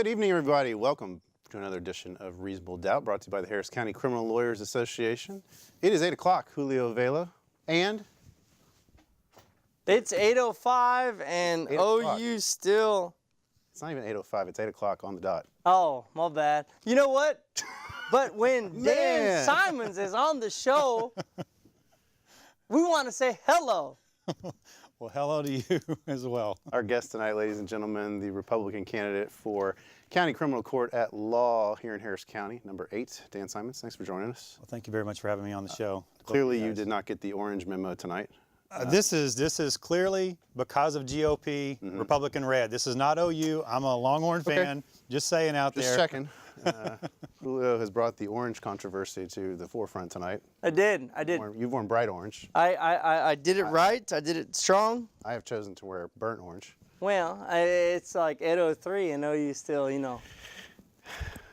Good evening, everybody. Welcome to another edition of Reasonable Doubt, brought to you by the Harris County Criminal Lawyers Association. It is 8 o'clock, Julio Vela, and... It's 8:05 and 8 o'clock. OU still... It's not even 8:05, it's 8 o'clock on the dot. Oh, my bad. You know what? But when Dan Simons is on the show, we want to say hello. Well, hello to you as well. Our guest tonight, ladies and gentlemen, the Republican candidate for County Criminal Court at Law here in Harris County, number 8, Dan Simons. Thanks for joining us. Well, thank you very much for having me on the show. Clearly, you did not get the orange memo tonight. This is clearly because of GOP Republican red. This is not OU. I'm a Longhorn fan. Just saying out there. Just checking. Julio has brought the orange controversy to the forefront tonight. I did. You've worn bright orange. I did it right. I did it strong. I have chosen to wear burnt orange. Well, it's like 8:03 and OU still, you know.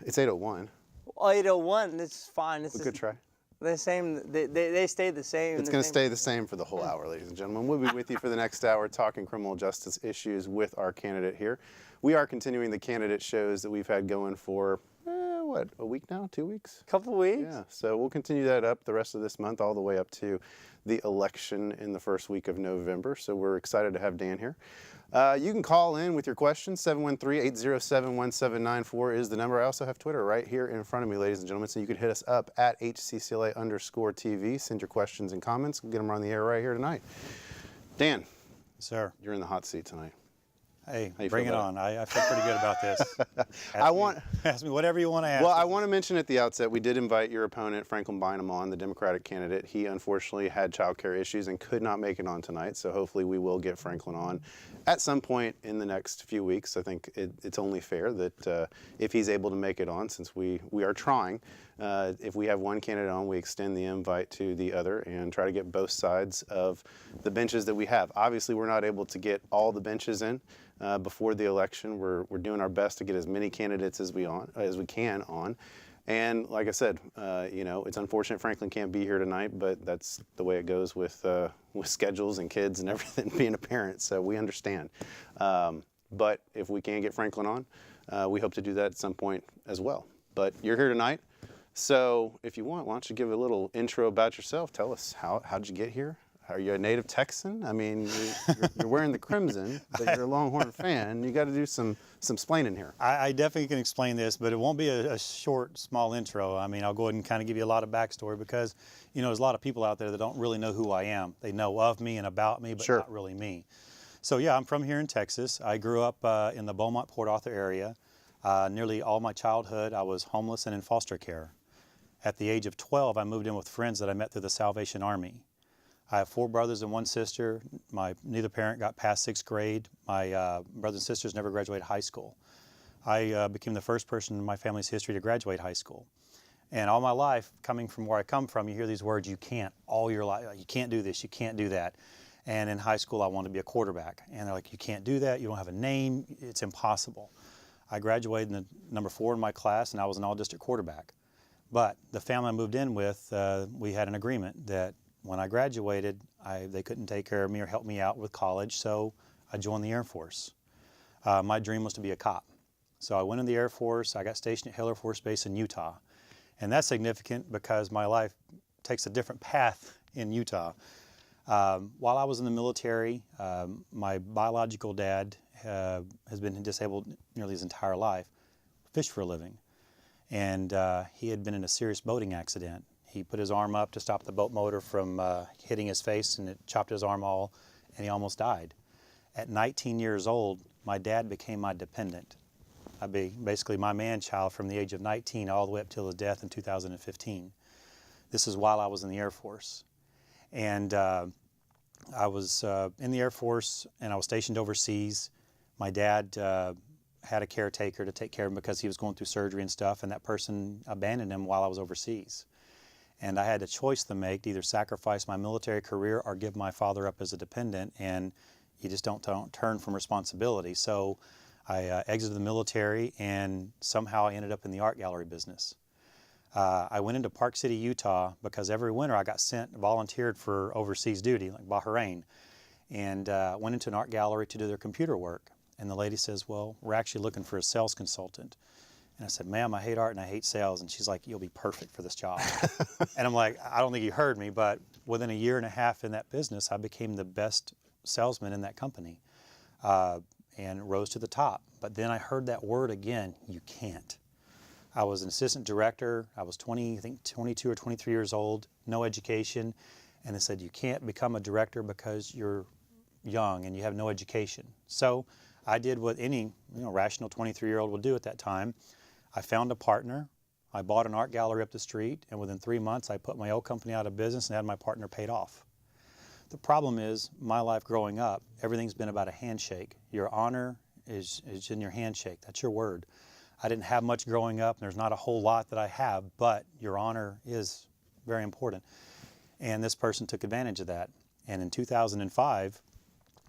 It's 8:01. 8:01, it's fine. It's Good try. the same. They stay the same. It's going to stay the same for the whole hour, ladies and gentlemen. We'll be with you for the next hour talking criminal justice issues with our candidate here. We are continuing the candidate shows that we've had going for, what, a week now? 2 weeks? Couple weeks. Yeah, so we'll continue that up the rest of this month all the way up to the election in the first week of November. So we're excited to have Dan here. You can call in with your questions. 713-807-1794 is the number. I also have Twitter right here in front of me, ladies and gentlemen, so you can hit us up at HCCLA_TV. Send your questions and comments. We'll get them on the air right here tonight. Dan. Sir. You're in the hot seat tonight. Hey, bring it on. I feel pretty good about this. Ask me whatever you want to ask. Well, I want to mention at the outset, we did invite your opponent, Franklin Bynum, on, the Democratic candidate. He unfortunately had child care issues and could not make it on tonight, so hopefully we will get Franklin on at some point in the next few weeks. I think it's only fair that if he's able to make it on, since we are trying, if we have one candidate on, we extend the invite to the other and try to get both sides of the benches that we have. Obviously, we're not able to get all the benches in before the election. We're doing our best to get as many candidates as we can on. And like I said, you know, it's unfortunate Franklin can't be here tonight, but that's the way it goes with schedules and kids and everything, being a parent, so we understand. But if we can get Franklin on, we hope to do that at some point as well. But you're here tonight, so if you want, why don't you give a little intro about yourself? Tell us, how'd you get here? Are you a native Texan? I mean, you're wearing the crimson, but you're a Longhorn fan. You got to do some splaining here. I definitely can explain this, but it won't be a short, small intro. I mean, I'll go ahead and kind of give you a lot of backstory because, you know, there's a lot of people out there that don't really know who I am. They know of me and about me, but Sure. not really me. So yeah, I'm from here in Texas. I grew up in the Beaumont-Port Arthur area. Nearly all my childhood, I was homeless and in foster care. At the age of 12, I moved in with friends that I met through the Salvation Army. I have 4 brothers and 1 sister. Neither parent got past 6th grade. My brothers and sisters never graduated high school. I became the first person in my family's history to graduate high school. And all my life, coming from where I come from, you hear these words, you can't, all your life. You can't do this, you can't do that. And in high school, I wanted to be a quarterback. And they're like, you can't do that, you don't have a name, it's impossible. I graduated in the number 4 in my class, and I was an all-district quarterback. But the family I moved in with, we had an agreement that when I graduated, they couldn't take care of me or help me out with college, so I joined the Air Force. My dream was to be a cop. So I went in the Air Force. I got stationed at Hill Air Force Base in Utah. And that's significant because my life takes a different path in Utah. While I was in the military, my biological dad has been disabled nearly his entire life, fished for a living. And he had been in a serious boating accident. He put his arm up to stop the boat motor from hitting his face, and it chopped his arm all, and he almost died. At 19 years old, my dad became my dependent. I'd be basically my man-child from the age of 19 all the way up till his death in 2015. This is while I was in the Air Force. And I was in the Air Force, and I was stationed overseas. My dad had a caretaker to take care of him because he was going through surgery and stuff, and that person abandoned him while I was overseas. And I had a choice to make, to either sacrifice my military career or give my father up as a dependent, and you just don't turn from responsibility. So I exited the military, and somehow I ended up in the art gallery business. I went into Park City, Utah, because every winter I got volunteered for overseas duty, like Bahrain, and went into an art gallery to do their computer work. And the lady says, well, we're actually looking for a sales consultant. And I said, ma'am, I hate art and I hate sales. And she's like, you'll be perfect for this job. And I'm like, I don't think you heard me, but within a year and a half in that business, I became the best salesman in that company and rose to the top. But then I heard that word again, you can't. I was an assistant director. I was 22 or 23 years old, no education. And they said, you can't become a director because you're young and you have no education. So I did what any rational 23-year-old would do at that time. I found a partner. I bought an art gallery up the street, and within 3 months, I put my old company out of business and had my partner paid off. The problem is, my life growing up, everything's been about a handshake. Your honor is in your handshake. That's your word. I didn't have much growing up, and there's not a whole lot that I have, but your honor is very important. And this person took advantage of that. And in 2005,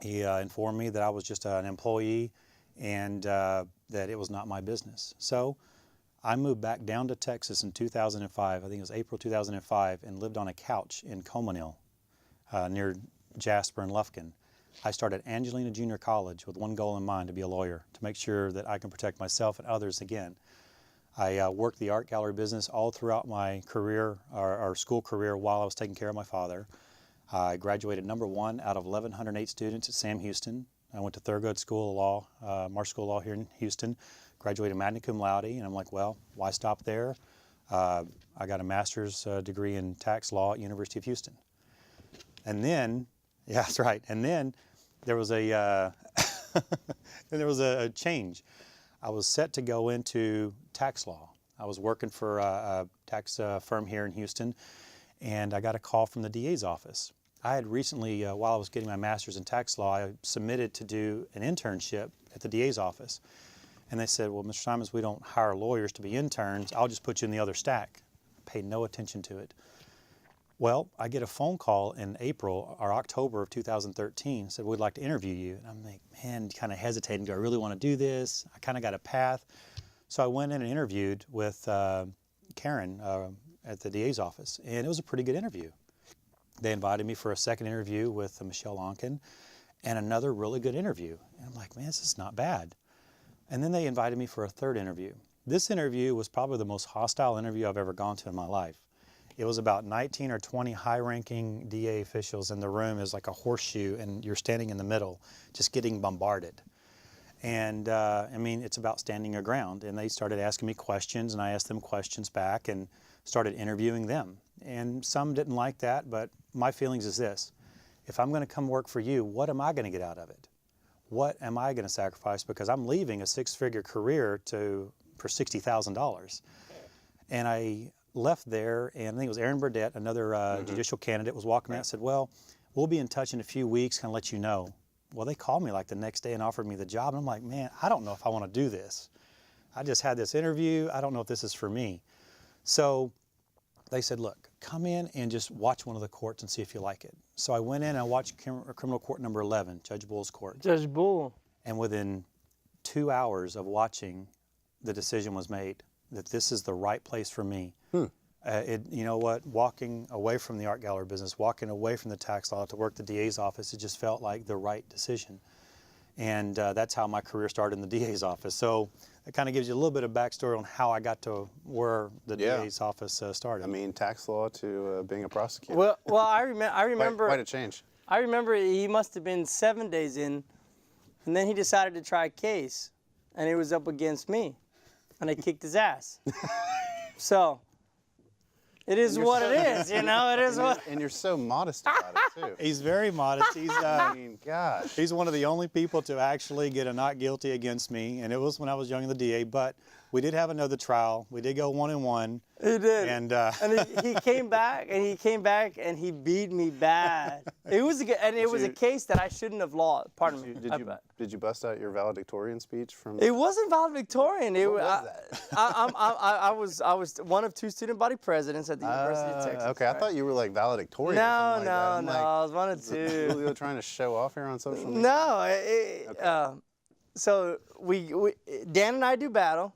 he informed me that I was just an employee and that it was not my business. So I moved back down to Texas in 2005, I think it was April 2005, and lived on a couch in Comonil near Jasper and Lufkin. I started Angelina Junior College with one goal in mind, to be a lawyer, to make sure that I can protect myself and others again. I worked the art gallery business all throughout my career, our school career, while I was taking care of my father. I graduated #1 out of 1,108 students at Sam Houston. I went to Thurgood School of Law, Marsh School of Law here in Houston, graduated magna cum laude, and I'm like, well, why stop there? I got a master's degree in tax law at University of Houston. And then, yeah, that's right, and then there was a, change. I was set to go into tax law. I was working for a tax firm here in Houston, and I got a call from the DA's office. I had recently, while I was getting my master's in tax law, I submitted to do an internship at the DA's office. And they said, well, Mr. Simons, we don't hire lawyers to be interns. I'll just put you in the other stack. Paid no attention to it. Well, I get a phone call in April or October of 2013, said, we'd like to interview you. And I'm like, man, kind of hesitating. Do I really want to do this? I kind of got a path. So I went in and interviewed with Karen at the DA's office, and it was a pretty good interview. They invited me for a second interview with Michelle Onken and another really good interview. And I'm like, man, this is not bad. And then they invited me for a third interview. This interview was probably the most hostile interview I've ever gone to in my life. It was about 19 or 20 high-ranking DA officials in the room. It was like a horseshoe, and you're standing in the middle, just getting bombarded. And I mean, it's about standing your ground. And they started asking me questions, and I asked them questions back and started interviewing them. And some didn't like that, but my feelings is this. If I'm going to come work for you, what am I going to get out of it? What am I going to sacrifice? Because I'm leaving a six-figure career for $60,000. And I left there, and I think it was Aaron Burdett, another judicial candidate, was walking out and said, well, we'll be in touch in a few weeks, kind of let you know. Well, they called me like the next day and offered me the job. And I'm like, man, I don't know if I want to do this. I just had this interview. I don't know if this is for me. So they said, look, come in and just watch one of the courts and see if you like it. So I went in and I watched criminal court number 11, Judge Bull's court. Judge Bull. And within 2 hours of watching, the decision was made that this is the right place for me. You know what, walking away from the art gallery business, walking away from the tax law to work the DA's office, it just felt like the right decision. And that's how my career started in the DA's office. So it kind of gives you a little bit of backstory on how I got to where the DA's office started. I mean, tax law to being a prosecutor. Well, I remember. Quite a change. I remember he must have been 7 days in, and then he decided to try a case, and it was up against me, and I kicked his ass. So. It is what it is, you know. It is what. And you're so modest about it too. He's very modest. He's, I mean, gosh. He's one of the only people to actually get a not guilty against me, and it was when I was young in the DA. But we did have another trial. We did go 1-1. He did. And he came back, and he beat me bad. It was a case that I shouldn't have lost. Pardon me. Did you bust out your valedictorian speech from? It wasn't valedictorian. What was that? I was one of 2 student body presidents at the University of Texas. Okay, I thought you were like valedictorian. No, or something like that. I was one of 2. Julio trying to show off here on social media. No, so Dan and I do battle,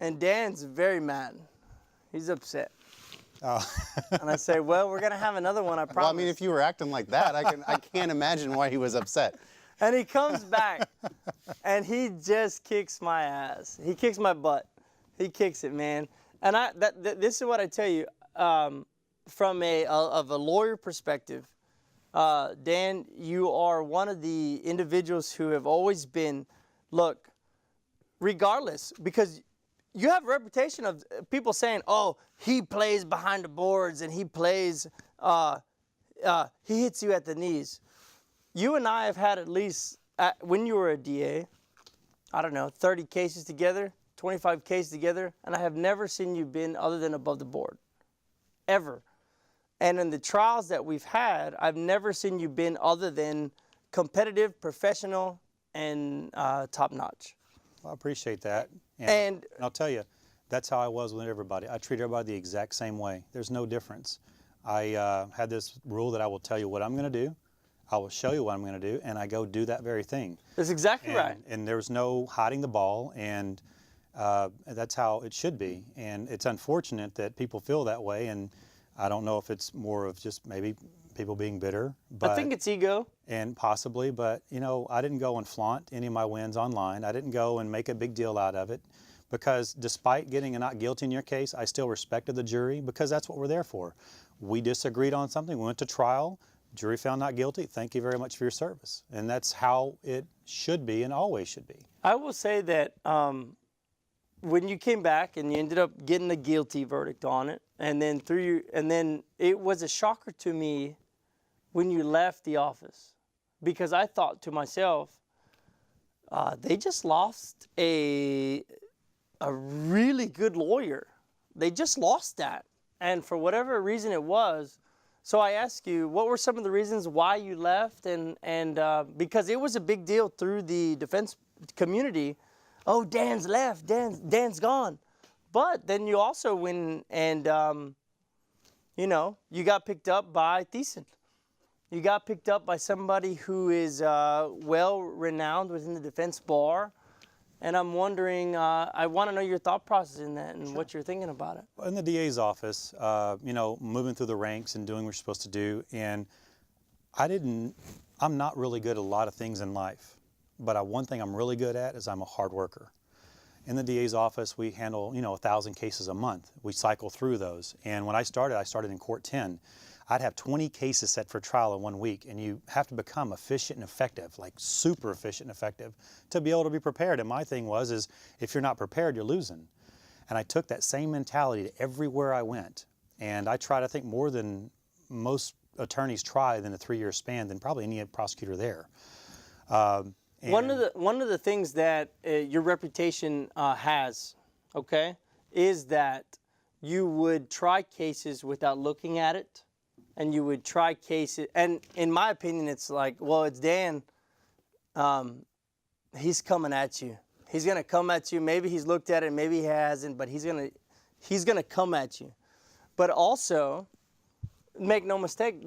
and Dan's very mad. He's upset. Oh. And I say, well, we're gonna have another one. I promise. Well, I mean, if you were acting like that, I can't imagine why he was upset. And he comes back, and he just kicks my ass. He kicks my butt. He kicks it, man. And this is what I tell you, from a lawyer perspective. Dan, you are one of the individuals who have always been, look, regardless, because you have a reputation of people saying, oh, he plays behind the boards and he plays, he hits you at the knees. You and I have had at least, when you were a DA, I don't know, 30 cases together, 25 cases together, and I have never seen you been other than above the board, ever. And in the trials that we've had, I've never seen you been other than competitive, professional, and top-notch. Well, I appreciate that. And I'll tell you, that's how I was with everybody. I treat everybody the exact same way. There's no difference. I had this rule that I will tell you what I'm going to do, I will show you what I'm going to do, and I go do that very thing. That's exactly right. And there's no hiding the ball, and that's how it should be. And it's unfortunate that people feel that way, and I don't know if it's more of just maybe people being bitter. But, I think it's ego. And possibly, but you know, I didn't go and flaunt any of my wins online. I didn't go and make a big deal out of it, because despite getting a not guilty in your case, I still respected the jury, because that's what we're there for. We disagreed on something, we went to trial, jury found not guilty, thank you very much for your service. And that's how it should be and always should be. I will say that when you came back and you ended up getting a guilty verdict on it, and then it was a shocker to me when you left the office, because I thought to myself, they just lost a really good lawyer. They just lost that, and for whatever reason it was. So I ask you, what were some of the reasons why you left? And because it was a big deal through the defense community. Oh, Dan's left. Dan's gone. But then you also went and, you know, you got picked up by Thiessen. You got picked up by somebody who is well-renowned within the defense bar. And I'm wondering, I want to know your thought process in that and what you're thinking about it. In the DA's office, you know, moving through the ranks and doing what you're supposed to do, and I'm not really good at a lot of things in life, but one thing I'm really good at is I'm a hard worker. In the DA's office, we handle, you know, 1,000 cases a month. We cycle through those. And when I started in court 10. I'd have 20 cases set for trial in 1 week, and you have to become efficient and effective, like super efficient and effective, to be able to be prepared. And my thing is if you're not prepared, you're losing. And I took that same mentality to everywhere I went. And I tried, I think, more than most attorneys try in a 3-year span than probably any prosecutor there. One of the things that your reputation has, okay, is that you would try cases without looking at it, and you would try cases, and in my opinion, it's like, well, it's Dan. He's coming at you. He's gonna come at you. Maybe he's looked at it, maybe he hasn't, but he's gonna come at you. But also, make no mistake,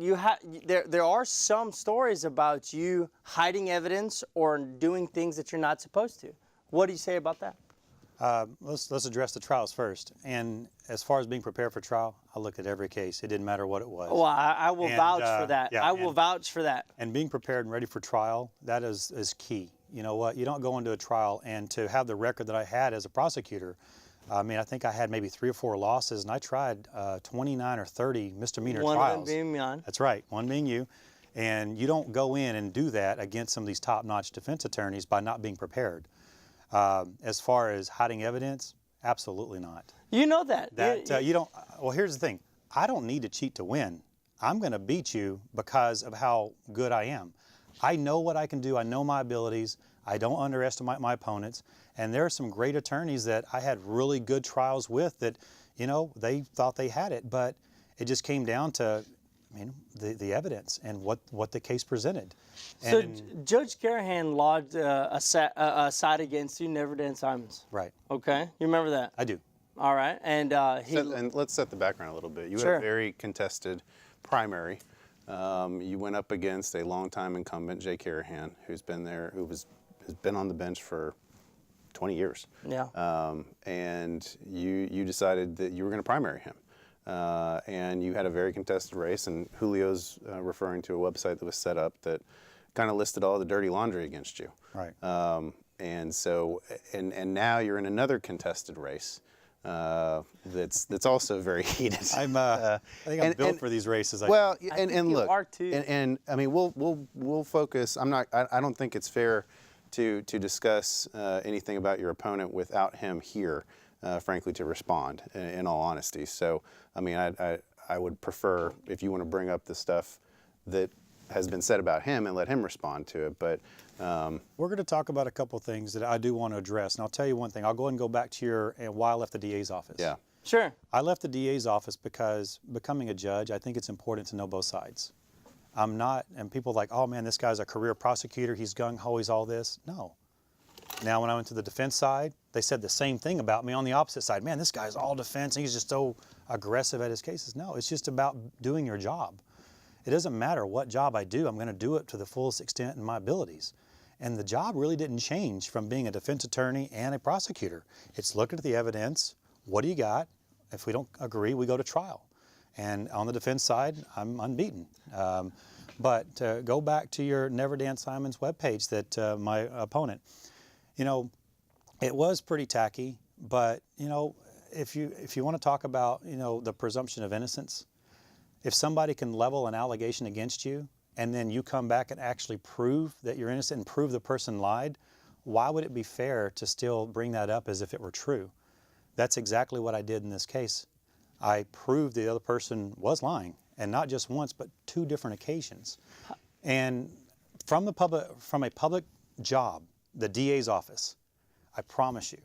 there are some stories about you hiding evidence or doing things that you're not supposed to. What do you say about that? Let's address the trials first. And as far as being prepared for trial, I looked at every case. It didn't matter what it was. Well, I will vouch for that. Yeah, I will vouch for that. And being prepared and ready for trial, that is key. You know what? You don't go into a trial, and to have the record that I had as a prosecutor, I mean, I think I had maybe 3 or 4 losses, and I tried 29 or 30 misdemeanor trials. One of them being mine. That's right, one being you. And you don't go in and do that against some of these top-notch defense attorneys by not being prepared. As far as hiding evidence, absolutely not. You know that. You don't. Well, here's the thing. I don't need to cheat to win. I'm going to beat you because of how good I am. I know what I can do. I know my abilities. I don't underestimate my opponents. And there are some great attorneys that I had really good trials with that, you know, they thought they had it, but it just came down to, I mean, the evidence and what the case presented. So Judge Carahan lodged a side against you, never Dan Simons. Right. Okay, you remember that? I do. All right, and and let's set the background a little bit. You had a very contested primary. You went up against a longtime incumbent, Jay Carahan, who's been there, has been on the bench for 20 years. Yeah. And you decided that you were going to primary him. And you had a very contested race, and Julio's referring to a website that was set up that kind of listed all the dirty laundry against you. Right. And so, and now you're in another contested race that's also very heated. I think I'm built for these races. Well, I and think you look, are too. and I mean, we'll focus. I don't think it's fair to discuss anything about your opponent without him here, frankly, to respond. In all honesty, so I mean, I would prefer if you want to bring up the stuff that has been said about him and let him respond to it. But we're going to talk about a couple things that I do want to address. And I'll tell you one thing. I'll go ahead and go back to your why I left the DA's office. yeah, Sure. I left the DA's office because becoming a judge, I think it's important to know both sides. I'm not, and people are like, oh man, this guy's a career prosecutor. He's gung-ho, he's all this. No. Now, when I went to the defense side, they said the same thing about me on the opposite side. Man, this guy's all defense and he's just so aggressive at his cases. No, it's just about doing your job. It doesn't matter what job I do, I'm going to do it to the fullest extent in my abilities. And the job really didn't change from being a defense attorney and a prosecutor. It's looking at the evidence, what do you got? If we don't agree, we go to trial. And on the defense side, I'm unbeaten. But to go back to your Never Dan Simon's webpage that my opponent, you know, it was pretty tacky, but you know, if you want to talk about, you know, the presumption of innocence, if somebody can level an allegation against you and then you come back and actually prove that you're innocent and prove the person lied, why would it be fair to still bring that up as if it were true? That's exactly what I did in this case. I proved the other person was lying, and not just once, but 2 different occasions. And from a public job, the DA's office, I promise you,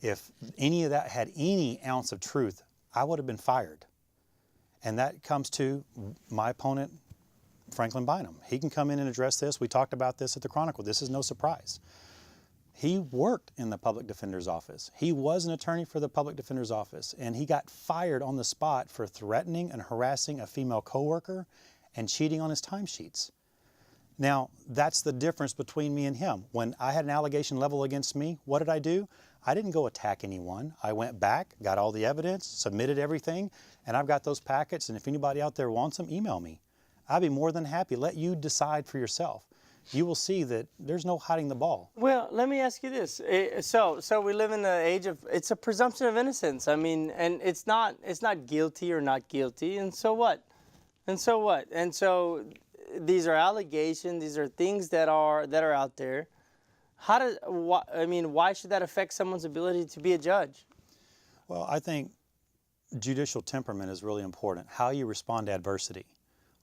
if any of that had any ounce of truth, I would have been fired. And that comes to my opponent, Franklin Bynum. He can come in and address this. We talked about this at the Chronicle. This is no surprise. He worked in the public defender's office. He was an attorney for the public defender's office, and he got fired on the spot for threatening and harassing a female coworker and cheating on his timesheets. Now, that's the difference between me and him. When I had an allegation leveled against me, what did I do? I didn't go attack anyone. I went back, got all the evidence, submitted everything, and I've got those packets, and if anybody out there wants them, email me. I'd be more than happy. Let you decide for yourself. You will see that there's no hiding the ball. Well, let me ask you this. So we live in the age of, it's a presumption of innocence. I mean, and it's not guilty or not guilty, and so what? And so what? And so these are allegations, these are things that are out there. Why should that affect someone's ability to be a judge? Well, I think judicial temperament is really important. How you respond to adversity.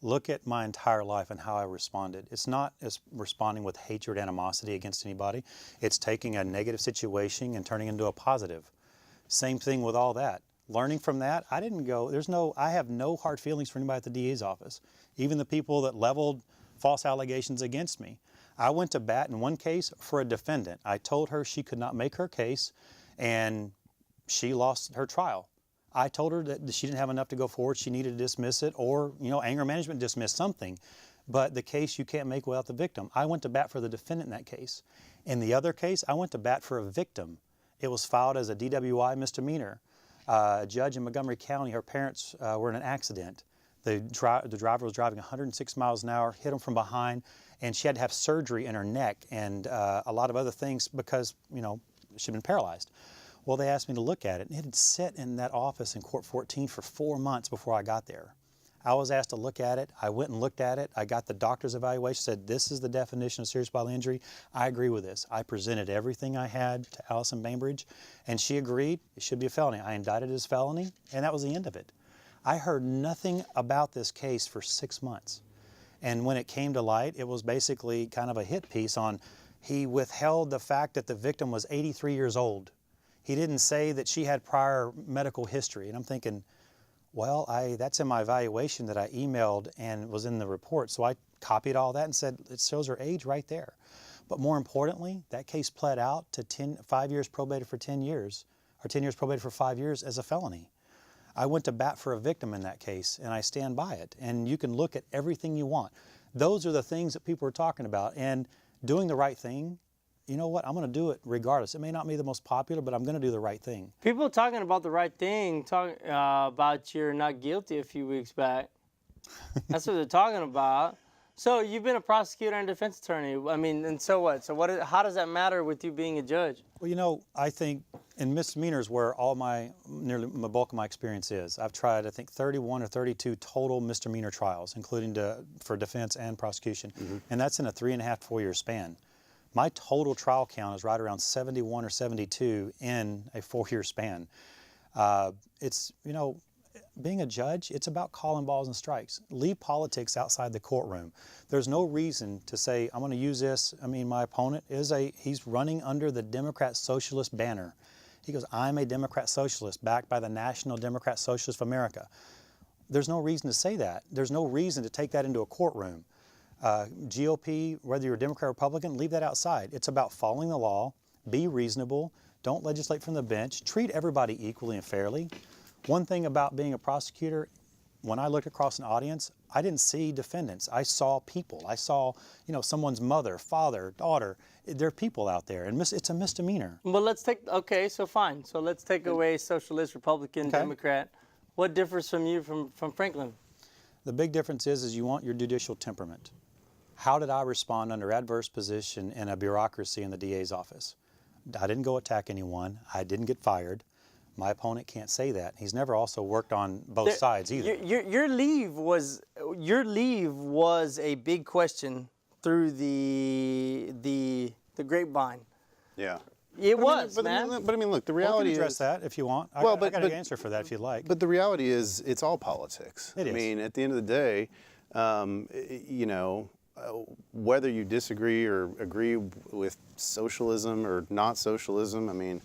Look at my entire life and how I responded. It's not as responding with hatred, animosity against anybody. It's taking a negative situation and turning it into a positive. Same thing with all that. Learning from that, I have no hard feelings for anybody at the DA's office. Even the people that leveled false allegations against me. I went to bat in one case for a defendant. I told her she could not make her case and she lost her trial. I told her that she didn't have enough to go forward. She needed to dismiss it or, anger management dismiss something. But the case you can't make without the victim. I went to bat for the defendant in that case. In the other case, I went to bat for a victim. It was filed as a DWI misdemeanor. A judge in Montgomery County, her parents were in an accident. The driver was driving 106 miles an hour, hit him from behind, and she had to have surgery in her neck and a lot of other things because, she'd been paralyzed. Well, they asked me to look at it, and it had sat in that office in Court 14 for 4 months before I got there. I was asked to look at it. I went and looked at it. I got the doctor's evaluation, said this is the definition of serious bodily injury. I agree with this. I presented everything I had to Allison Bainbridge, and she agreed it should be a felony. I indicted it as felony, and that was the end of it. I heard nothing about this case for 6 months. And when it came to light, it was basically kind of a hit piece on he withheld the fact that the victim was 83 years old. He didn't say that she had prior medical history. And I'm thinking, well, that's in my evaluation that I emailed and was in the report. So I copied all that and said, it shows her age right there. But more importantly, that case pled out to 5 years probated for 10 years, or 10 years probated for 5 years as a felony. I went to bat for a victim in that case, and I stand by it. And you can look at everything you want. Those are the things that people are talking about. And doing the right thing, you know what, I'm going to do it regardless. It may not be the most popular, but I'm going to do the right thing. People talking about the right thing, talking about you're not guilty a few weeks back. That's what they're talking about. So you've been a prosecutor and defense attorney. I mean, and so what? So how does that matter with you being a judge? Well, you know, I think in misdemeanors where nearly the bulk of my experience is. I've tried, I think, 31 or 32 total misdemeanor trials, including for defense and prosecution, and that's in a 3.5 to 4 year span. My total trial count is right around 71 or 72 in a 4 year span. It's, you know, being a judge, it's about calling balls and strikes. Leave politics outside the courtroom. There's no reason to say, I'm going to use this. I mean, my opponent he's running under the Democrat Socialist banner. He goes, I'm a Democrat Socialist backed by the National Democrat Socialist of America. There's no reason to say that. There's no reason to take that into a courtroom. GOP, whether you're a Democrat or Republican, leave that outside. It's about following the law, be reasonable, don't legislate from the bench, treat everybody equally and fairly. One thing about being a prosecutor, when I looked across an audience, I didn't see defendants. I saw people. I saw, you know, someone's mother, father, daughter. There are people out there, and it's a misdemeanor. Well, okay, so fine. So let's take away socialist, Republican, Okay. Democrat. What differs from you from Franklin? The big difference is you want your judicial temperament. How did I respond under adverse position in a bureaucracy in the DA's office? I didn't go attack anyone. I didn't get fired. My opponent can't say that. He's never also worked on both sides either. Your leave was a big question through the grapevine. Yeah. It But was, I man. mean, but I mean, look, the Well, we reality can address is. that if you want. I got an answer for that if you'd like. But the reality is, it's all politics. It I is. mean, at the end of the day, you know, whether you disagree or agree with socialism or not socialism, I mean,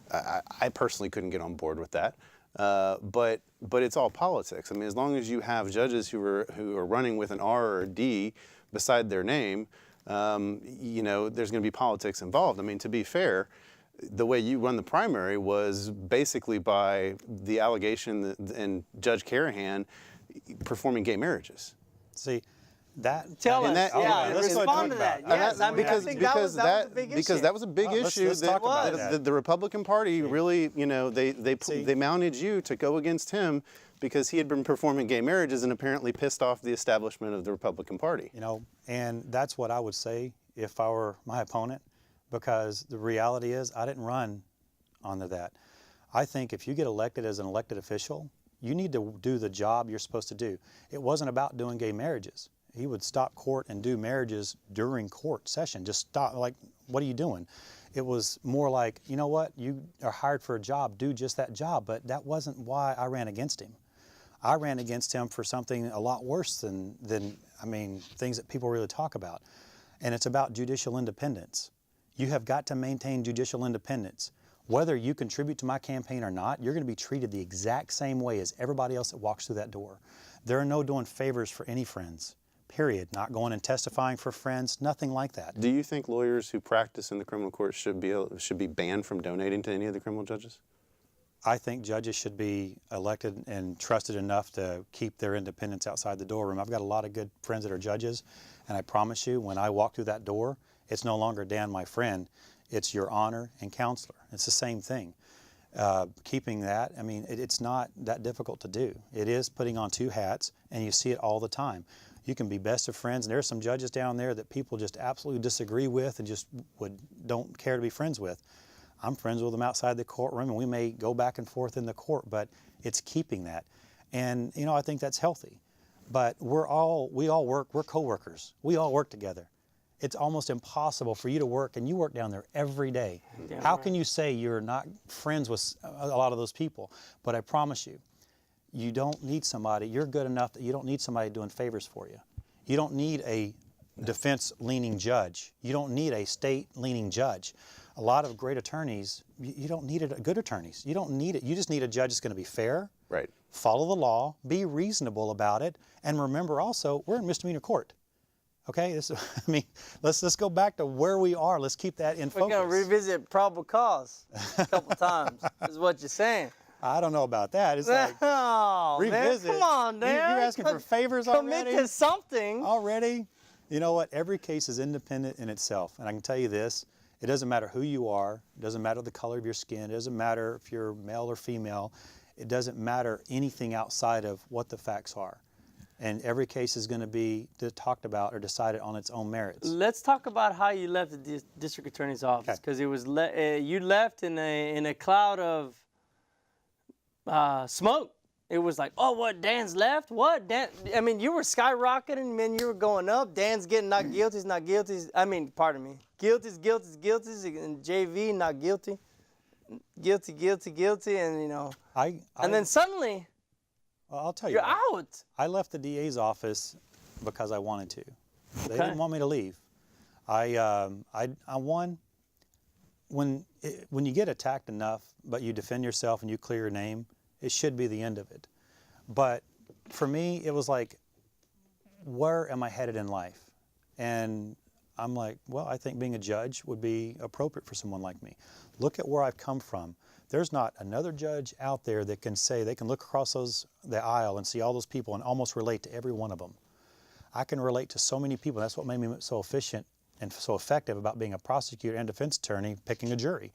I personally couldn't get on board with that. But it's all politics. I mean, as long as you have judges who are running with an R or a D beside their name, you know, there's going to be politics involved. I mean, to be fair, the way you run the primary was basically by the allegation and Judge Carahan performing gay marriages. See, that... Tell us, And that- yeah, let's go respond to talk that. about it. Yes, I mean, I think that was a big issue. Because that was a big Let's issue. talk about that that. the Republican Party really, you know, they mounted you to go against him because he had been performing gay marriages and apparently pissed off the establishment of the Republican Party. You know, and that's what I would say if I were my opponent, because the reality is I didn't run onto that. I think if you get elected as an elected official, you need to do the job you're supposed to do. It wasn't about doing gay marriages. He would stop court and do marriages during court session. Just stop, like, what are you doing? It was more like, you know what, you are hired for a job, do just that job. But that wasn't why I ran against him. I ran against him for something a lot worse than I mean, things that people really talk about. And it's about judicial independence. You have got to maintain judicial independence. Whether you contribute to my campaign or not, you're going to be treated the exact same way as everybody else that walks through that door. There are no doing favors for any friends, period. Not going and testifying for friends, nothing like that. Do you think lawyers who practice in the criminal court should be banned from donating to any of the criminal judges? I think judges should be elected and trusted enough to keep their independence outside the door room. I've got a lot of good friends that are judges, and I promise you, when I walk through that door, it's no longer Dan, my friend. It's your honor and counselor. It's the same thing. Keeping that, I mean, it's not that difficult to do. It is putting on two hats, and you see it all the time. You can be best of friends, and there's some judges down there that people just absolutely disagree with and just don't care to be friends with. I'm friends with them outside the courtroom, and we may go back and forth in the court, but it's keeping that. And, you know, I think that's healthy. But we all work, we're co-workers. We all work together. It's almost impossible for you to work, and you work down there every day. Yeah, How right. can you say you're not friends with a lot of those people? But I promise you, you don't need somebody. You're good enough that you don't need somebody doing favors for you. You don't need a defense-leaning judge. You don't need a state-leaning judge. A lot of great attorneys, you don't need good attorneys. You don't need it. You just need a judge that's going to be fair, Right. follow the law, be reasonable about it, and remember also, we're in misdemeanor court. Okay, I mean, let's go back to where we are. Let's keep that in focus. We're going to revisit probable cause a couple times, is what you're saying. I don't know about that. It's like, Oh, revisit. man, come on, Dan. You're asking for favors already? Commit to something. Already? You know what? Every case is independent in itself. And I can tell you this, it doesn't matter who you are. It doesn't matter the color of your skin. It doesn't matter if you're male or female. It doesn't matter anything outside of what the facts are. and every case is going to be talked about or decided on its own merits. Let's talk about how you left the district attorney's office, because it was you left in a cloud of smoke. It was like, oh, what, Dan's left? What, Dan? I mean, you were skyrocketing, man. You were going up. Dan's getting not guilty, not guilty. I mean, pardon me. Guilty, and JV not guilty. Guilty, and you know. And then suddenly, well, I'll tell you, you're out. I left the DA's office because I wanted to. They Okay. didn't want me to leave. I won. When you get attacked enough, but you defend yourself and you clear your name, it should be the end of it. But for me, it was like, where am I headed in life? And I'm like, well, I think being a judge would be appropriate for someone like me. Look at where I've come from. There's not another judge out there that can say they can look across the aisle and see all those people and almost relate to every one of them. I can relate to so many people. That's what made me so efficient and so effective about being a prosecutor and defense attorney, picking a jury.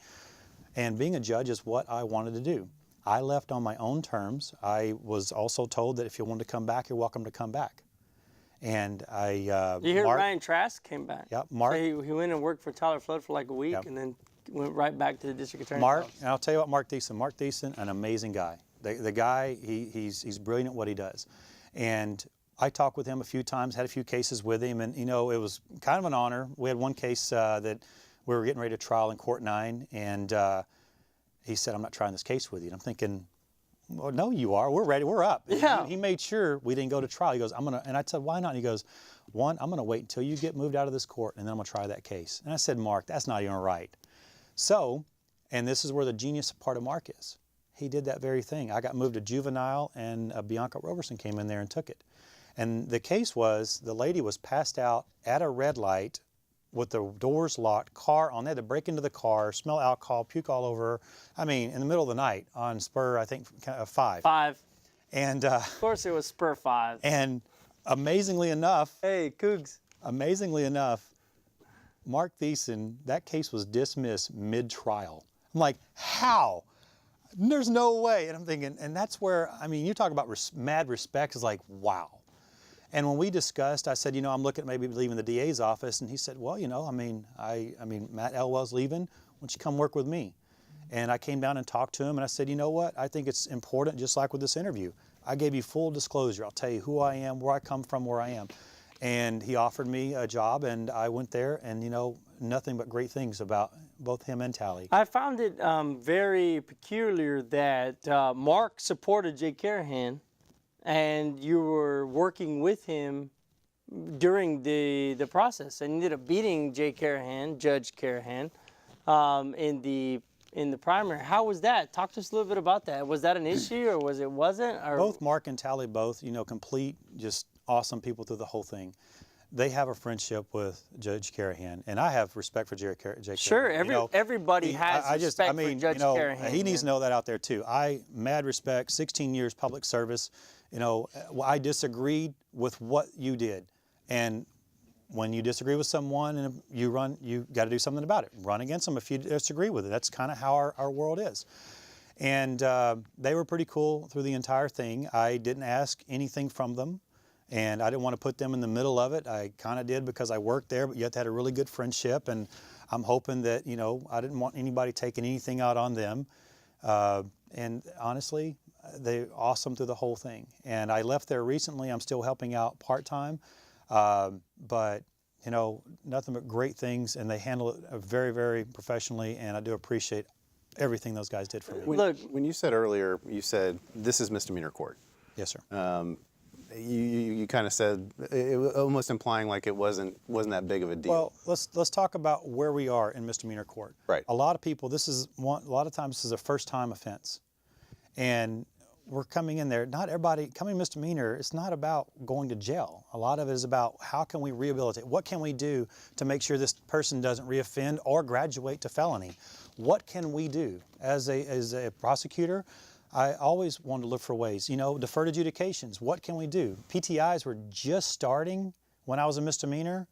And being a judge is what I wanted to do. I left on my own terms. I was also told that if you wanted to come back, you're welcome to come back. And You hear Ryan Trask came back. Yep, Mark. So he went and worked for Tyler Flood for like a week, Yep. and then went right back to the district attorney's Mark, office. and I'll tell you what, Mark Thiessen, an amazing guy. The guy, he's brilliant at what he does. And I talked with him a few times, had a few cases with him, and you know, it was kind of an honor. We had one case that we were getting ready to trial in Court 9, and he said, I'm not trying this case with you. And I'm thinking, well, no, you are. We're ready. We're up. Yeah. He made sure we didn't go to trial. He goes, and I said, why not? And he goes, one, I'm going to wait until you get moved out of this court, and then I'm going to try that case. And I said, Mark, that's not even right. So, and this is where the genius part of Mark is. He did that very thing. I got moved to juvenile, and Bianca Roberson came in there and took it. And the case was, the lady was passed out at a red light with the doors locked, car on. They had to break into the car, smell alcohol, puke all over her. I mean, in the middle of the night on spur, I think, 5. 5. And Of course, it was spur 5. and amazingly enough, Hey, Cougs. Mark Thiessen, that case was dismissed mid-trial. I'm like, how? There's no way. And I'm thinking, and that's where, I mean, you talk about mad respect, is like, wow. And when we discussed, I said, you know, I'm looking at maybe leaving the DA's office. And he said, well, you know, I mean, Matt Elwell's leaving. Why don't you come work with me? And I came down and talked to him, and I said, you know what? I think it's important, just like with this interview. I gave you full disclosure. I'll tell you who I am, where I come from, where I am. And he offered me a job, and I went there, and, you know, nothing but great things about both him and Tally. I found it very peculiar that Mark supported Jay Carahan, and you were working with him during the process, and ended up beating Jay Carahan, Judge Carahan, in the primary. How was that? Talk to us a little bit about that. Was that an issue, or wasn't? Or? Both Mark and Tally, you know, complete, just awesome people through the whole thing. They have a friendship with Judge Carahan, and I have respect for Jay Carahan. Sure, you know, everybody has respect for Judge Carahan. He needs to know that out there too. Mad respect, 16 years public service. You know, I disagreed with what you did, and when you disagree with someone and you got to do something about it. Run against them if you disagree with it. That's kind of how our world is. And they were pretty cool through the entire thing. I didn't ask anything from them, and I didn't want to put them in the middle of it. I kind of did because I worked there, but yet had a really good friendship, and I'm hoping that, you know, I didn't want anybody taking anything out on them. And honestly, they're awesome through the whole thing. And I left there recently. I'm still helping out part-time. But, you know, nothing but great things, and they handle it very, very professionally, and I do appreciate everything those guys did for me. Look, When you said earlier, you said this is misdemeanor court. Yes, sir. You kind of said, it was almost implying like it wasn't that big of a deal. Well, let's talk about where we are in misdemeanor court. Right. A lot of people, a lot of times this is a first-time offense, and we're coming in there. Not everybody coming misdemeanor. It's not about going to jail. A lot of it is about how can we rehabilitate. What can we do to make sure this person doesn't reoffend or graduate to felony? What can we do as a prosecutor? I always wanted to look for ways. You know, deferred adjudications. What can we do? PTIs were just starting when I was a misdemeanor,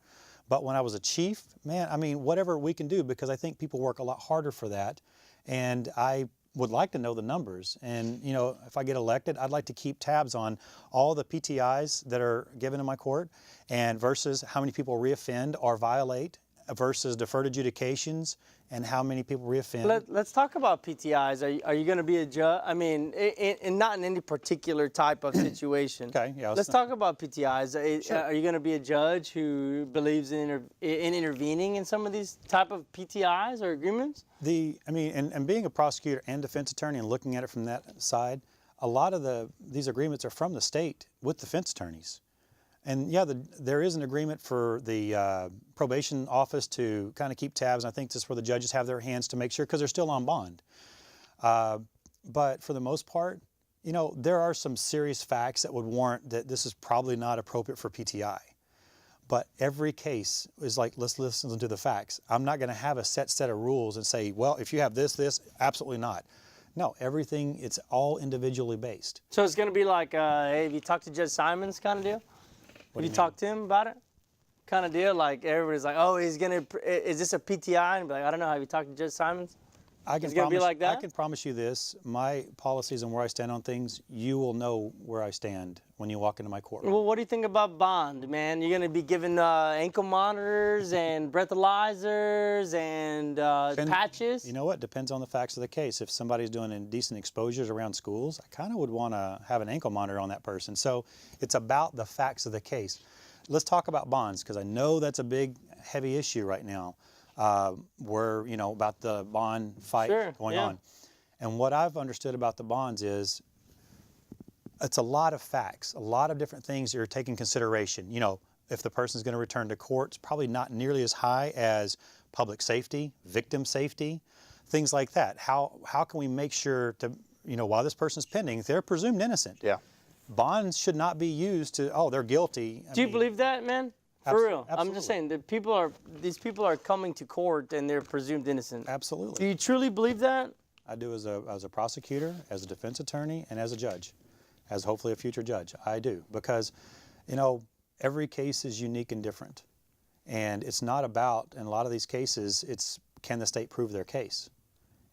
but when I was a chief, man, I mean, whatever we can do, because I think people work a lot harder for that. And I would like to know the numbers. And, you know, if I get elected, I'd like to keep tabs on all the PTIs that are given in my court and versus how many people reoffend or violate versus deferred adjudications and how many people reoffend. Let's talk about PTIs. Are you going to be a judge? I mean, not in any particular type of situation. Okay, yeah. Let's talk about PTIs. Sure. Are you going to be a judge who believes in intervening in some of these type of PTIs or agreements? And being a prosecutor and defense attorney and looking at it from that side, a lot of these agreements are from the state with defense attorneys. And yeah, there is an agreement for the probation office to kind of keep tabs. And I think this is where the judges have their hands to make sure, because they're still on bond. But for the most part, you know, there are some serious facts that would warrant that this is probably not appropriate for PTI. But every case is like, let's listen to the facts. I'm not going to have a set of rules and say, well, if you have this, absolutely not. No, everything, it's all individually based. So it's going to be like, hey, have you talked to Judge Simons kind of deal? Have you talked to him about it? Kind of deal? Like everybody's like, oh, is this a PTI? And be like, I don't know, have you talked to Judge Simons? It's going to be like that? I can promise you this, my policies and where I stand on things, you will know where I stand when you walk into my courtroom. Well, what do you think about bond, man? You're going to be given ankle monitors and breathalyzers and patches? You know what? Depends on the facts of the case. If somebody's doing indecent exposures around schools, I kind of would want to have an ankle monitor on that person. So it's about the facts of the case. Let's talk about bonds, because I know that's a big, heavy issue right now. You know, about the bond fight going on. And what I've understood about the bonds is it's a lot of facts, a lot of different things you're taking consideration. You know, if the person's going to return to court, it's probably not nearly as high as public safety, victim safety, things like that. How can we make sure to, you know, while this person's pending, they're presumed innocent. Yeah. Bonds should not be used to, oh, they're guilty. Do you believe that, man? For real. Absolutely. I'm just saying that these people are coming to court and they're presumed innocent. Absolutely. Do you truly believe that? I do as a prosecutor, as a defense attorney, and as a judge, as hopefully a future judge. I do, because, you know, every case is unique and different. And it's not about, in a lot of these cases, it's can the state prove their case?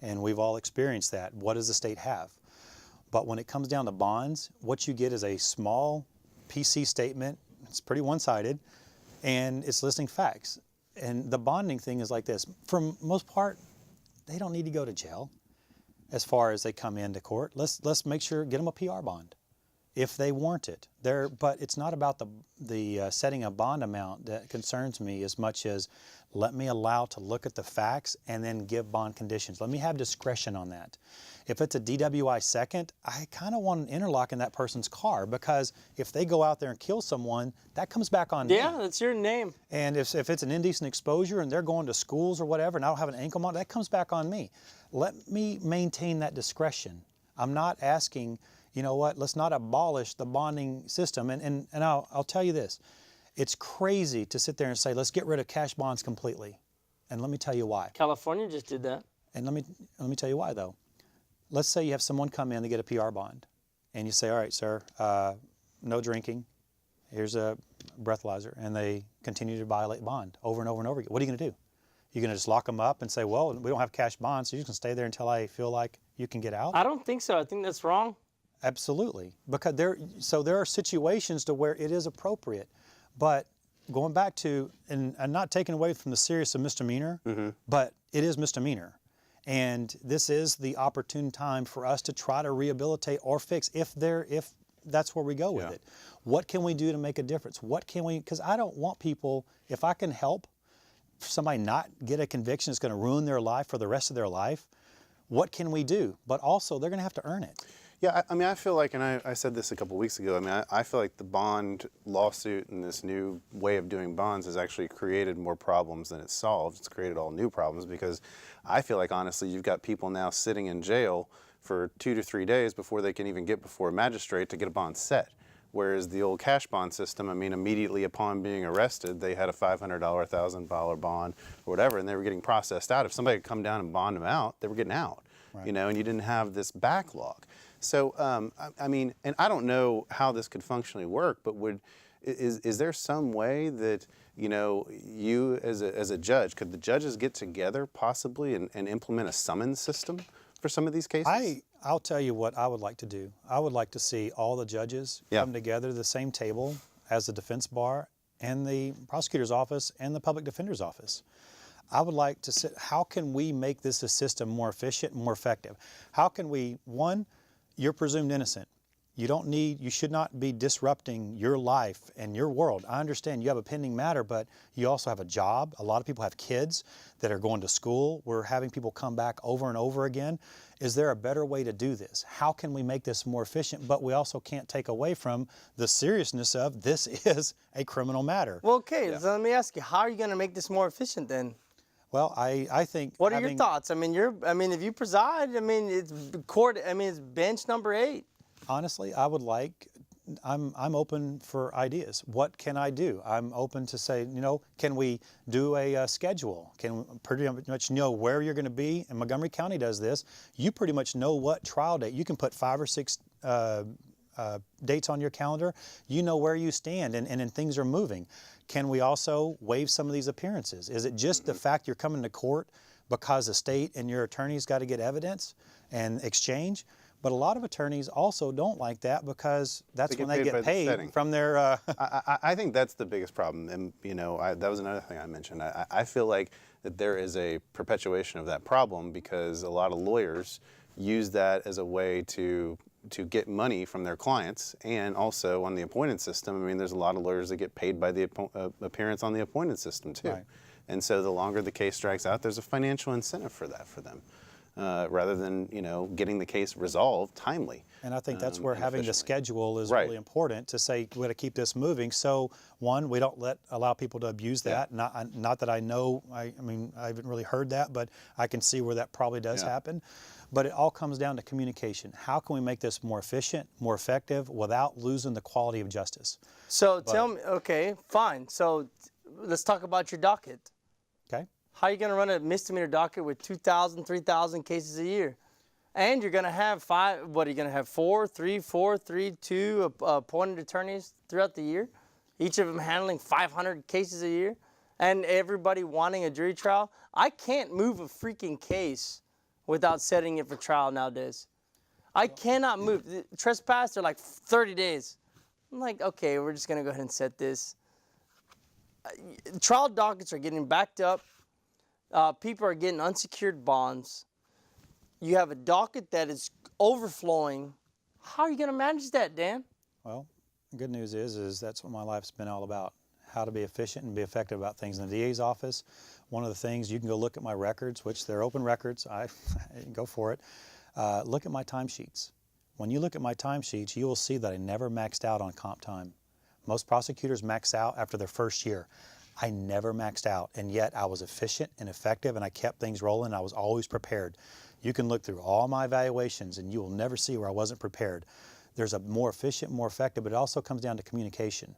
And we've all experienced that. What does the state have? But when it comes down to bonds, what you get is a small PC statement. It's pretty one-sided. And it's listing facts. And the bonding thing is like this. For most part, they don't need to go to jail as far as they come into court. Let's make sure, get them a PR bond if they warrant it. But it's not about the setting a bond amount that concerns me as much as let me allow to look at the facts and then give bond conditions. Let me have discretion on that. If it's a DWI second, I kind of want an interlock in that person's car, because if they go out there and kill someone, that comes back on me. Yeah, that's your name. And if it's an indecent exposure and they're going to schools or whatever and I don't have an ankle monitor, that comes back on me. Let me maintain that discretion. I'm not asking, you know what, let's not abolish the bonding system. And I'll tell you this, it's crazy to sit there and say, let's get rid of cash bonds completely. And let me tell you why. California just did that. And let me tell you why, though. Let's say you have someone come in, they get a PR bond, and you say, all right, sir, no drinking, here's a breathalyzer, and they continue to violate bond over and over and over again. What are you going to do? You're going to just lock them up and say, well, we don't have cash bonds, so you can stay there until I feel like you can get out? I don't think so. I think that's wrong. Absolutely. Because there are situations to where it is appropriate. But going back to, and not taking away from the serious of misdemeanor, but it is misdemeanor. And this is the opportune time for us to try to rehabilitate or fix if that's where we go with it. What can we do to make a difference? Because I don't want people, if I can help somebody not get a conviction that's going to ruin their life for the rest of their life, what can we do? But also, they're going to have to earn it. Yeah, I mean, I feel like, and I said this a couple weeks ago, I mean, I feel like the bond lawsuit and this new way of doing bonds has actually created more problems than it's solved. It's created all new problems, because I feel like, honestly, you've got people now sitting in jail for 2 to 3 days before they can even get before a magistrate to get a bond set. Whereas the old cash bond system, I mean, immediately upon being arrested, they had a $500, $1,000 bond or whatever, and they were getting processed out. If somebody could come down and bond them out, they were getting out, you know, and you didn't have this backlog. So, I mean, and I don't know how this could functionally work, but is there some way that, you know, you as a judge, could the judges get together possibly and implement a summons system for some of these cases? I'll tell you what I would like to do. I would like to see all the judges come together at the same table as the defense bar and the prosecutor's office and the public defender's office. I would like to sit, how can we make this a system more efficient and more effective? How can we, one, you're presumed innocent. You should not be disrupting your life and your world. I understand you have a pending matter, but you also have a job. A lot of people have kids that are going to school. We're having people come back over and over again. Is there a better way to do this? How can we make this more efficient? But we also can't take away from the seriousness of this is a criminal matter. Well, okay, so let me ask you, how are you going to make this more efficient then? Well, I think. What are your thoughts? I mean, if you preside, I mean, it's court. I mean, it's bench number 8. Honestly, I'm open for ideas. What can I do? I'm open to say, can we do a schedule? Can we pretty much know where you're going to be? And Montgomery County does this. You pretty much know what trial date. You can put 5 or 6 dates on your calendar. You know where you stand and things are moving. Can we also waive some of these appearances? Is it just the fact you're coming to court because the state and your attorney's got to get evidence and exchange? But a lot of attorneys also don't like that because that's when they get paid from their. I think that's the biggest problem, and that was another thing I mentioned. I feel like that there is a perpetuation of that problem because a lot of lawyers use that as a way to get money from their clients, and also on the appointed system. I mean, there's a lot of lawyers that get paid by the appearance on the appointed system too, right. And so the longer the case drags out, there's a financial incentive for that for them. Rather than getting the case resolved timely. And I think that's where having the schedule is really important to say we got to keep this moving. So one, we don't allow people to abuse that. Not that I know. I mean, I haven't really heard that, but I can see where that probably does happen. But it all comes down to communication. How can we make this more efficient, more effective, without losing the quality of justice? So tell me, okay, fine. So let's talk about your docket. Okay. How are you going to run a misdemeanor docket with 2,000, 3,000 cases a year? And you're going to have 5, what are you going to have, 4, 3, 2 appointed attorneys throughout the year? Each of them handling 500 cases a year? And everybody wanting a jury trial? I can't move a freaking case without setting it for trial nowadays. I cannot move. Trespass, they're like 30 days. I'm like, okay, we're just going to go ahead and set this. Trial dockets are getting backed up. People are getting unsecured bonds. You have a docket that is overflowing. How are you going to manage that, Dan? Well, the good news is that's what my life's been all about, how to be efficient and be effective about things. In the DA's office, one of the things, you can go look at my records, which they're open records. I go for it. Look at my timesheets. When you look at my timesheets, you will see that I never maxed out on comp time. Most prosecutors max out after their first year. I never maxed out, and yet I was efficient and effective, and I kept things rolling. I was always prepared. You can look through all my evaluations, and you will never see where I wasn't prepared. There's a more efficient, more effective, but it also comes down to communication.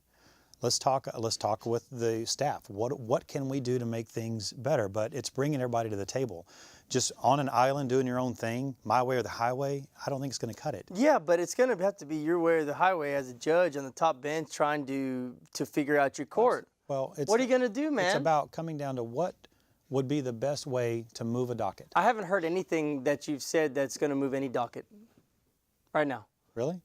Let's talk with the staff. What can we do to make things better? But it's bringing everybody to the table. Just on an island doing your own thing, my way or the highway, I don't think it's going to cut it. Yeah, but it's going to have to be your way or the highway as a judge on the top bench trying to figure out your court. Well, what are you going to do, man? It's about coming down to what would be the best way to move a docket. I haven't heard anything that you've said that's going to move any docket right now. Really?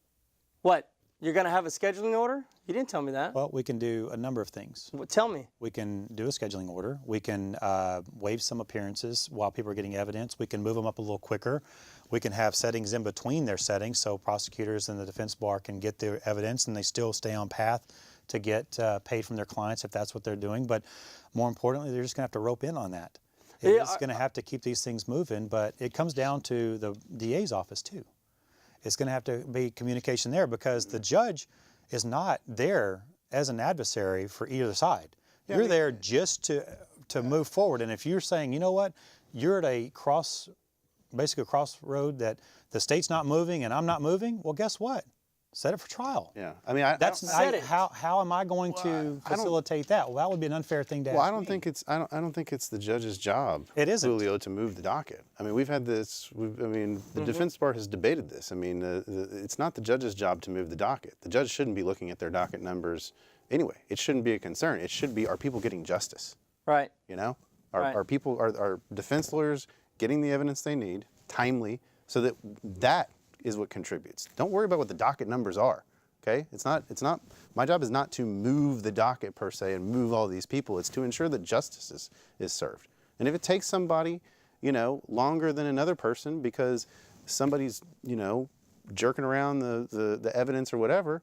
What? You're going to have a scheduling order? You didn't tell me that. Well, we can do a number of things. Well, tell me. We can do a scheduling order. We can waive some appearances while people are getting evidence. We can move them up a little quicker. We can have settings in between their settings so prosecutors and the defense bar can get their evidence and they still stay on path to get paid from their clients if that's what they're doing. But more importantly, they're just going to have to rope in on that. It's going to have to keep these things moving, but it comes down to the DA's office too. It's going to have to be communication there because the judge is not there as an adversary for either side. You're there just to move forward. And if you're saying, you know what, you're at basically a crossroad that the state's not moving and I'm not moving, well, guess what? Set it for trial. Yeah, I mean, how am I going to facilitate that? Well, that would be an unfair thing to ask. Well, I don't think it's the judge's job. It isn't, Julio, to move the docket. I mean, we've had this. The defense bar has debated this. I mean, it's not the judge's job to move the docket. The judge shouldn't be looking at their docket numbers anyway. It shouldn't be a concern. It should be: are people getting justice? Right. Are defense lawyers getting the evidence they need? timely, so that that is what contributes. Don't worry about what the docket numbers are. Okay, it's not. My job is not to move the docket per se and move all these people. It's to ensure that justice is served. And if it takes somebody, longer than another person because somebody's, jerking around the evidence or whatever,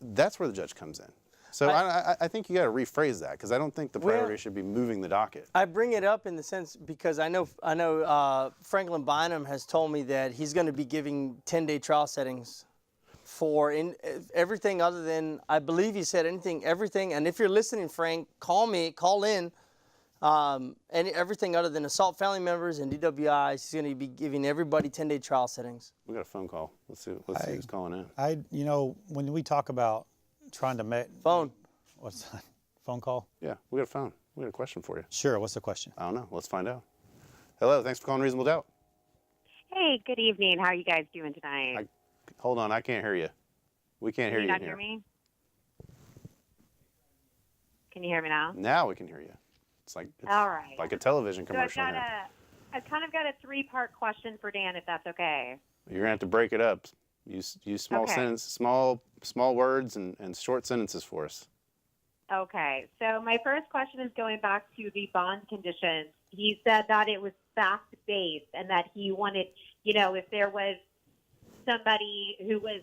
that's where the judge comes in. So I think you got to rephrase that, because I don't think the priority should be moving the docket. I bring it up in the sense because I know Franklin Bynum has told me that he's going to be giving 10-day trial settings for everything other than, I believe he said everything. And if you're listening, Frank, call in. And everything other than assault family members and DWIs, he's going to be giving everybody 10-day trial settings. We got a phone call. Let's see who's calling in. When we talk about trying to make phone. What's that? Phone call? Yeah, we got a phone. We got a question for you. Sure. What's the question? I don't know. Let's find out. Hello. Thanks for calling Reasonable Doubt. Hey, good evening. How are you guys doing tonight? Hold on. I can't hear you. We can't hear you. Can you not hear me? Can you hear me now? Now we can hear you. It's all right. Like a television commercial. So I've kind of got a 3-part question for Dan, if that's okay. You're gonna have to break it up. Use small small words and short sentences for us. Okay. So my first question is going back to the bond conditions. He said that it was fact-based and that he wanted, if there was somebody who was,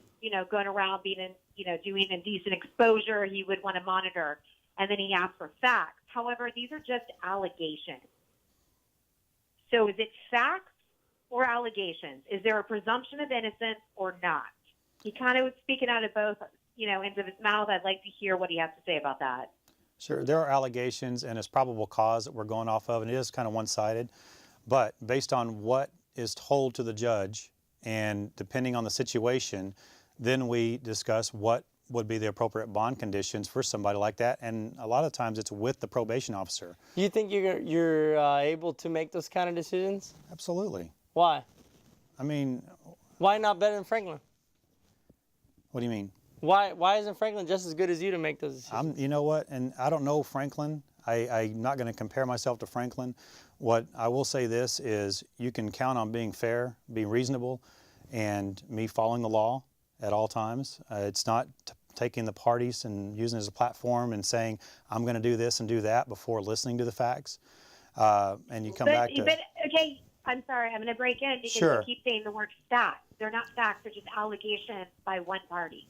going around being, doing indecent exposure, he would want to monitor. And then he asked for facts. However, these are just allegations. So is it facts or allegations? Is there a presumption of innocence or not? He kind of was speaking out of both, ends of his mouth. I'd like to hear what he has to say about that. Sure. There are allegations and it's probable cause that we're going off of, and it is kind of one-sided. But based on what is told to the judge and depending on the situation, then we discuss what would be the appropriate bond conditions for somebody like that, and a lot of times it's with the probation officer. You think you're able to make those kind of decisions? Absolutely. Why? I mean, why not better than Franklin? What do you mean? Why isn't Franklin just as good as you to make those decisions? You know what, and I don't know Franklin. I'm not going to compare myself to Franklin. What I will say this is you can count on being fair, being reasonable, and me following the law at all times. It's not taking the parties and using it as a platform and saying, I'm going to do this and do that before listening to the facts. And you come back to... Okay, I'm sorry, I'm going to break in because Sure. you keep saying the word facts. They're not facts, they're just allegations by one party.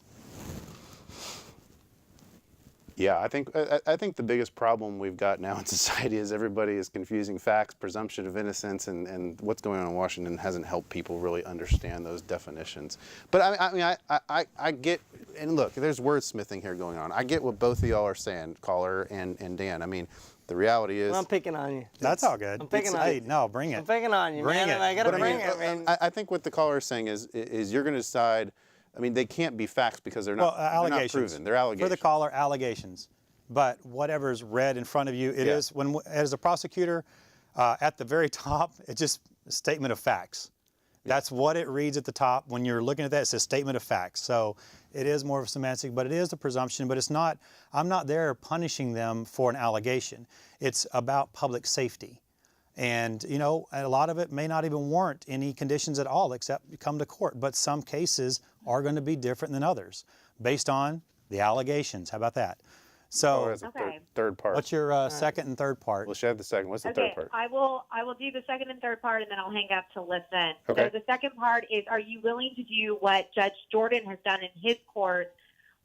Yeah, I think the biggest problem we've got now in society is everybody is confusing facts, presumption of innocence, and what's going on in Washington hasn't helped people really understand those definitions. But I get, and look, there's wordsmithing here going on. I get what both of y'all are saying, caller and Dan. I mean, the reality is... Well, I'm picking on you. That's all good. I'm picking on you. No, bring it. I'm picking on you, Bring man. it. I got to But bring it, man. I think what the caller is saying is you're going to decide... I mean, they can't be facts because they're not, allegations. they're not proven. They're allegations. For the caller, allegations. But whatever's read in front of you, it is, as a prosecutor, at the very top, it's just a statement of facts. That's what it reads at the top. When you're looking at that, it's a statement of facts. So it is more of a semantic, but it is a presumption. But it's not, I'm not there punishing them for an allegation. It's about public safety. And, a lot of it may not even warrant any conditions at all except you come to court. But some cases are going to be different than others based on the allegations. How about that? So, third part. What's your second and third part? Well, she had the second. What's the third part? I will do the second and third part, and then I'll hang up to listen. Okay. So the second part is, are you willing to do what Judge Jordan has done in his court,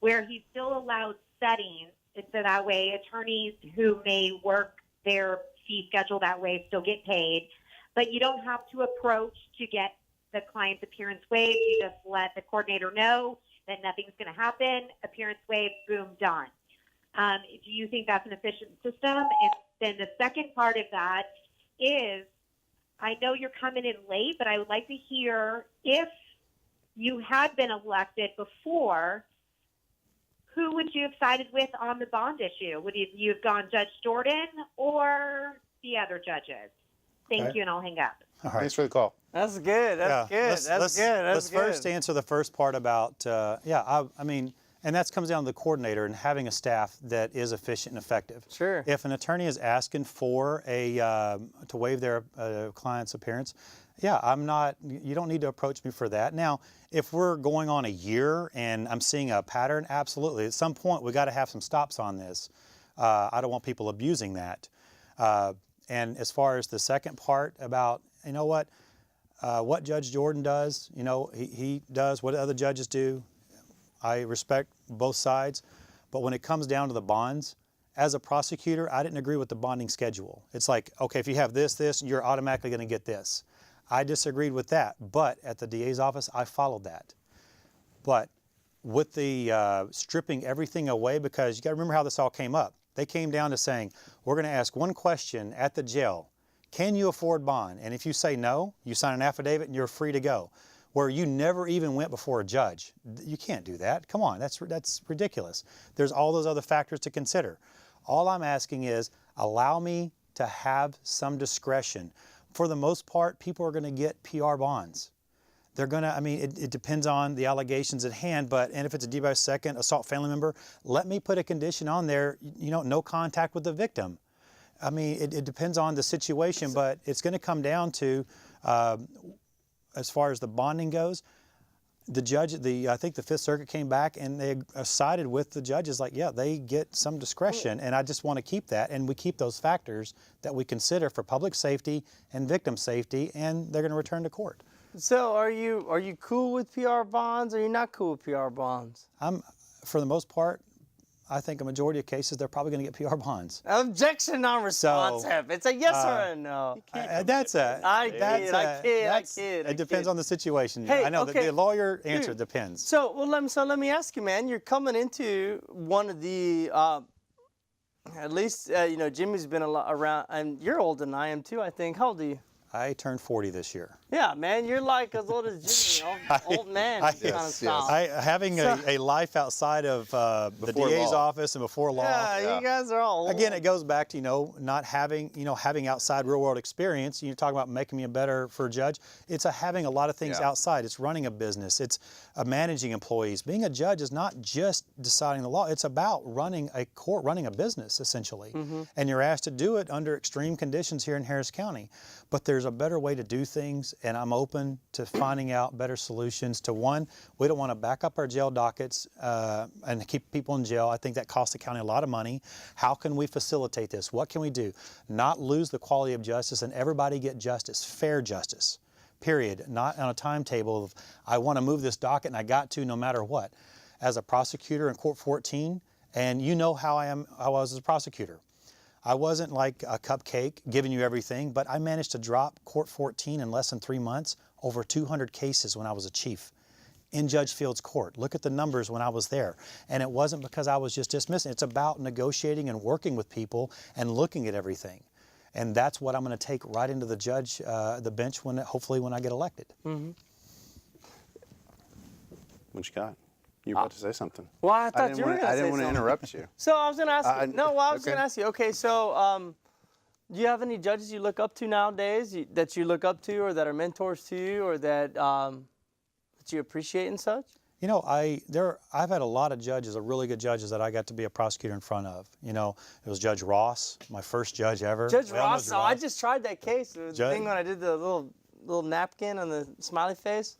where he still allowed settings, so that way attorneys who may work their fee schedule that way still get paid, but you don't have to approach to get the client's appearance waived. You just let the coordinator know that nothing's going to happen. Appearance waived, boom, done. Do you think that's an efficient system? And then the second part of that is, I know you're coming in late, but I would like to hear, if you had been elected before, who would you have sided with on the bond issue? Would you have gone Judge Jordan or the other judges? Thank you, and I'll hang up. All right. Thanks for the call. That's good. That's good. Let's first answer the first part about, I mean, and that comes down to the coordinator and having a staff that is efficient and effective. Sure. If an attorney is asking for to waive their client's appearance, Yeah, I'm not, you don't need to approach me for that. Now, if we're going on a year and I'm seeing a pattern, absolutely. At some point, we got to have some stops on this. I don't want people abusing that. And as far as the second part about, you know what Judge Jordan does, you know, he does what other judges do. I respect both sides. But when it comes down to the bonds, as a prosecutor, I didn't agree with the bonding schedule. It's like, okay, if you have this, you're automatically going to get this. I disagreed with that, but at the DA's office, I followed that. But with the stripping everything away, because you got to remember how this all came up. They came down to saying, we're going to ask one question at the jail. Can you afford bond? And if you say no, you sign an affidavit and you're free to go. Where you never even went before a judge. You can't do that. Come on, that's ridiculous. There's all those other factors to consider. All I'm asking is allow me to have some discretion. For the most part, people are going to get PR bonds. They're going to, I mean, it depends on the allegations at hand, and if it's a DUI second, assault family member, let me put a condition on there, you know, no contact with the victim. I mean, it depends on the situation, but it's going to come down to, as far as the bonding goes, the judge, I think the Fifth Circuit came back and they sided with the judges like, yeah, they get some discretion. And I just want to keep that. And we keep those factors that we consider for public safety and victim safety, and they're going to return to court. So are you cool with PR bonds or are you not cool with PR bonds? For the most part, I think a majority of cases, they're probably going to get PR bonds. Objection non-responsive. It's a yes or a no. I kid. It depends on the situation. Hey, I know okay. that the lawyer answer depends. So let me ask you, man. You're coming into one of the, at least you know, Jimmy's been a lot around, and you're older than I am too, I think. How old are you? I turned 40 this year. Yeah, man, you're like as old as Jimmy, old man kind of style. Having a life outside of the DA's office and before law. Yeah, you guys are all old. Again, it goes back to, you know, not having, you know, having outside real world experience. You're talking about making me for a judge. It's having a lot of things outside. It's running a business. It's managing employees. Being a judge is not just deciding the law. It's about running a court, running a business, essentially. Mm-hmm. And you're asked to do it under extreme conditions here in Harris County. But there's a better way to do things, and I'm open to finding out better solutions. To one, we don't want to back up our jail dockets and keep people in jail. I think that costs the county a lot of money. How can we facilitate this? What can we do? Not lose the quality of justice and everybody get justice, fair justice, period. Not on a timetable of, I want to move this docket and I got to no matter what. As a prosecutor in Court 14, and you know how I was as a prosecutor. I wasn't like a cupcake giving you everything, but I managed to drop Court 14 in less than 3 months, over 200 cases when I was a chief in Judge Field's court. Look at the numbers when I was there. And it wasn't because I was just dismissing. It's about negotiating and working with people and looking at everything. And that's what I'm going to take right into the bench hopefully when I get elected. Mm-hmm. What you got? You were about to say something. Well, I thought you were going to say something. I didn't want to interrupt you. So I was going to ask you. I was going to ask you. Okay, so do you have any judges you look up to nowadays that you look up to or that are mentors to you or that you appreciate and such? You know, I've had a lot of judges, really good judges that I got to be a prosecutor in front of. You know, it was Judge Ross, my first judge ever. Judge Ross. I just tried that case. The thing when I did the little napkin on the smiley face.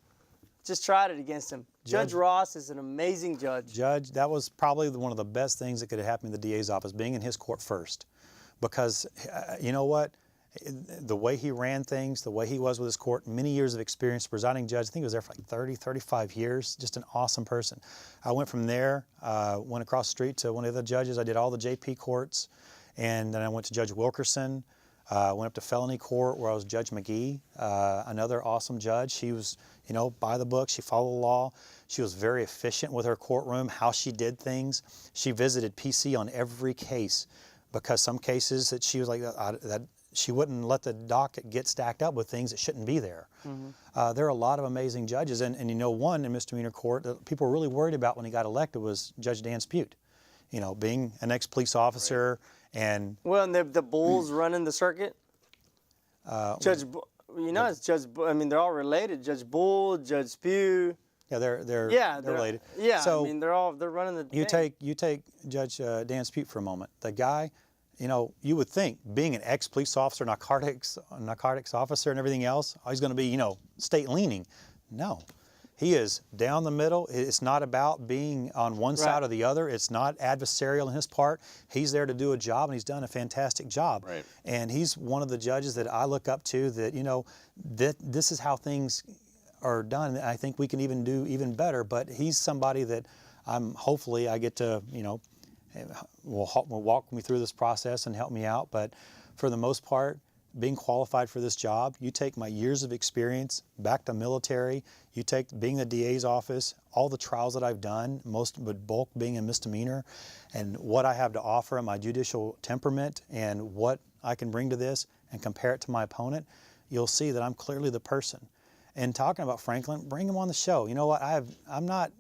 Just tried it against him. Judge Ross is an amazing judge. That was probably one of the best things that could have happened in the DA's office, being in his court first. Because, you know what? The way he ran things, the way he was with his court, many years of experience, presiding judge, I think he was there for like 30, 35 years, just an awesome person. I went from there, went across the street to one of the judges. I did all the JP courts, and then I went to Judge Wilkerson. Went up to felony court where I was Judge McGee, another awesome judge. She was, you know, by the book. She followed the law. She was very efficient with her courtroom, how she did things. She visited PC on every case because some cases that she was like that she wouldn't let the docket get stacked up with things that shouldn't be there. Mm-hmm. There are a lot of amazing judges, and you know, one in misdemeanor court that people were really worried about when he got elected was Judge Dan Spute. You know, being an ex-police officer. Right. And the Bulls running the circuit. Judge, it's Judge. I mean, they're all related. Judge Bull, Judge Spew. Yeah, they're related. Yeah, so I mean, they're running the. You take Judge Dan Spute for a moment. The guy, you know, you would think being an ex-police officer, narcotics officer and everything else, he's going to be, you know, state leaning. No, he is down the middle. It's not about being on one side or the other. It's not adversarial on his part. He's there to do a job, and he's done a fantastic job. Right. And he's one of the judges that I look up to that, you know, that this is how things are done. I think we can even do even better, but he's somebody that hopefully I get to, you know, will walk me through this process and help me out. But for the most part, being qualified for this job, you take my years of experience back to military, you take being the DA's office, all the trials that I've done, most but bulk being a misdemeanor, and what I have to offer and my judicial temperament and what I can bring to this and compare it to my opponent, you'll see that I'm clearly the person. And talking about Franklin, bring him on the show. You know what, I'm not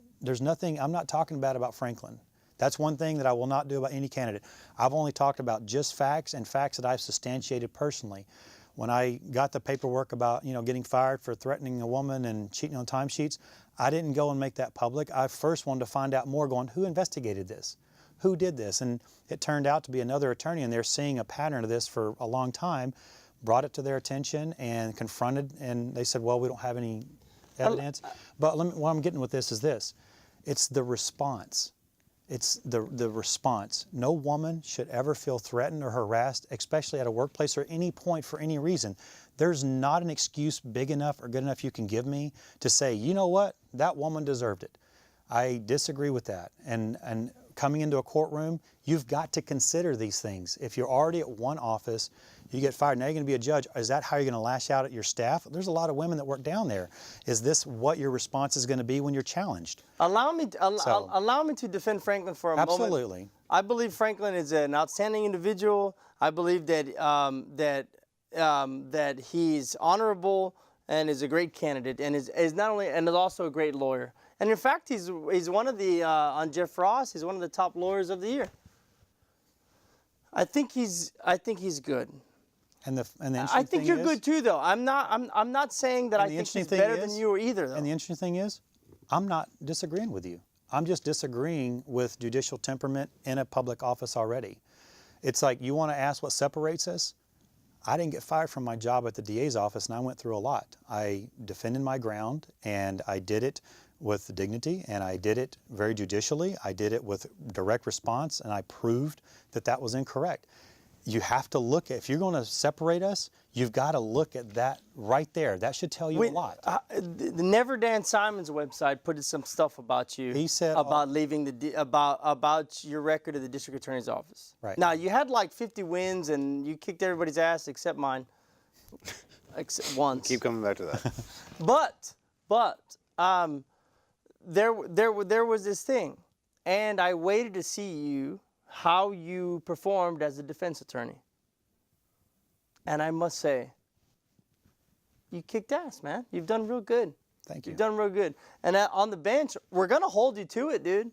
talking bad about Franklin. That's one thing that I will not do about any candidate. I've only talked about just facts and facts that I've substantiated personally. When I got the paperwork about, you know, getting fired for threatening a woman and cheating on timesheets, I didn't go and make that public. I first wanted to find out more, going, who investigated this? Who did this? And it turned out to be another attorney, and they're seeing a pattern of this for a long time, brought it to their attention and confronted, and they said, well, we don't have any evidence. But what I'm getting with this is this. It's the response. It's the response. No woman should ever feel threatened or harassed, especially at a workplace or any point for any reason. There's not an excuse big enough or good enough you can give me to say, you know what, that woman deserved it. I disagree with that. And coming into a courtroom, you've got to consider these things. If you're already at one office, you get fired, now you're going to be a judge. Is that how you're going to lash out at your staff? There's a lot of women that work down there. Is this what your response is going to be when you're challenged? Allow me to defend Franklin for a moment. Absolutely. I believe Franklin is an outstanding individual. I believe that that he's honorable and is a great candidate, and is not only and is also a great lawyer. And in fact, he's one of the on Jeff Ross. He's one of the top lawyers of the year. I think he's good. And the interesting I think thing you're is, good too, though. I'm not saying that I think he's better than you either, though. And the interesting thing is, I'm not disagreeing with you. I'm just disagreeing with judicial temperament in a public office already. It's like, you want to ask what separates us? I didn't get fired from my job at the DA's office, and I went through a lot. I defended my ground, and I did it with dignity, and I did it very judicially. I did it with direct response, and I proved that that was incorrect. You have to look at, if you're going to separate us, you've got to look at that right there. That should tell you a lot. The Never Dan Simon's website put some stuff about you. He said about leaving about your record at the district attorney's office. Right. Now, you had like 50 wins and you kicked everybody's ass except mine. Except once. Keep coming back to that. But there was this thing, and I waited to see how you performed as a defense attorney. And I must say, you kicked ass, man. You've done real good. Thank you. You've done real good. And on the bench, we're going to hold you to it, dude.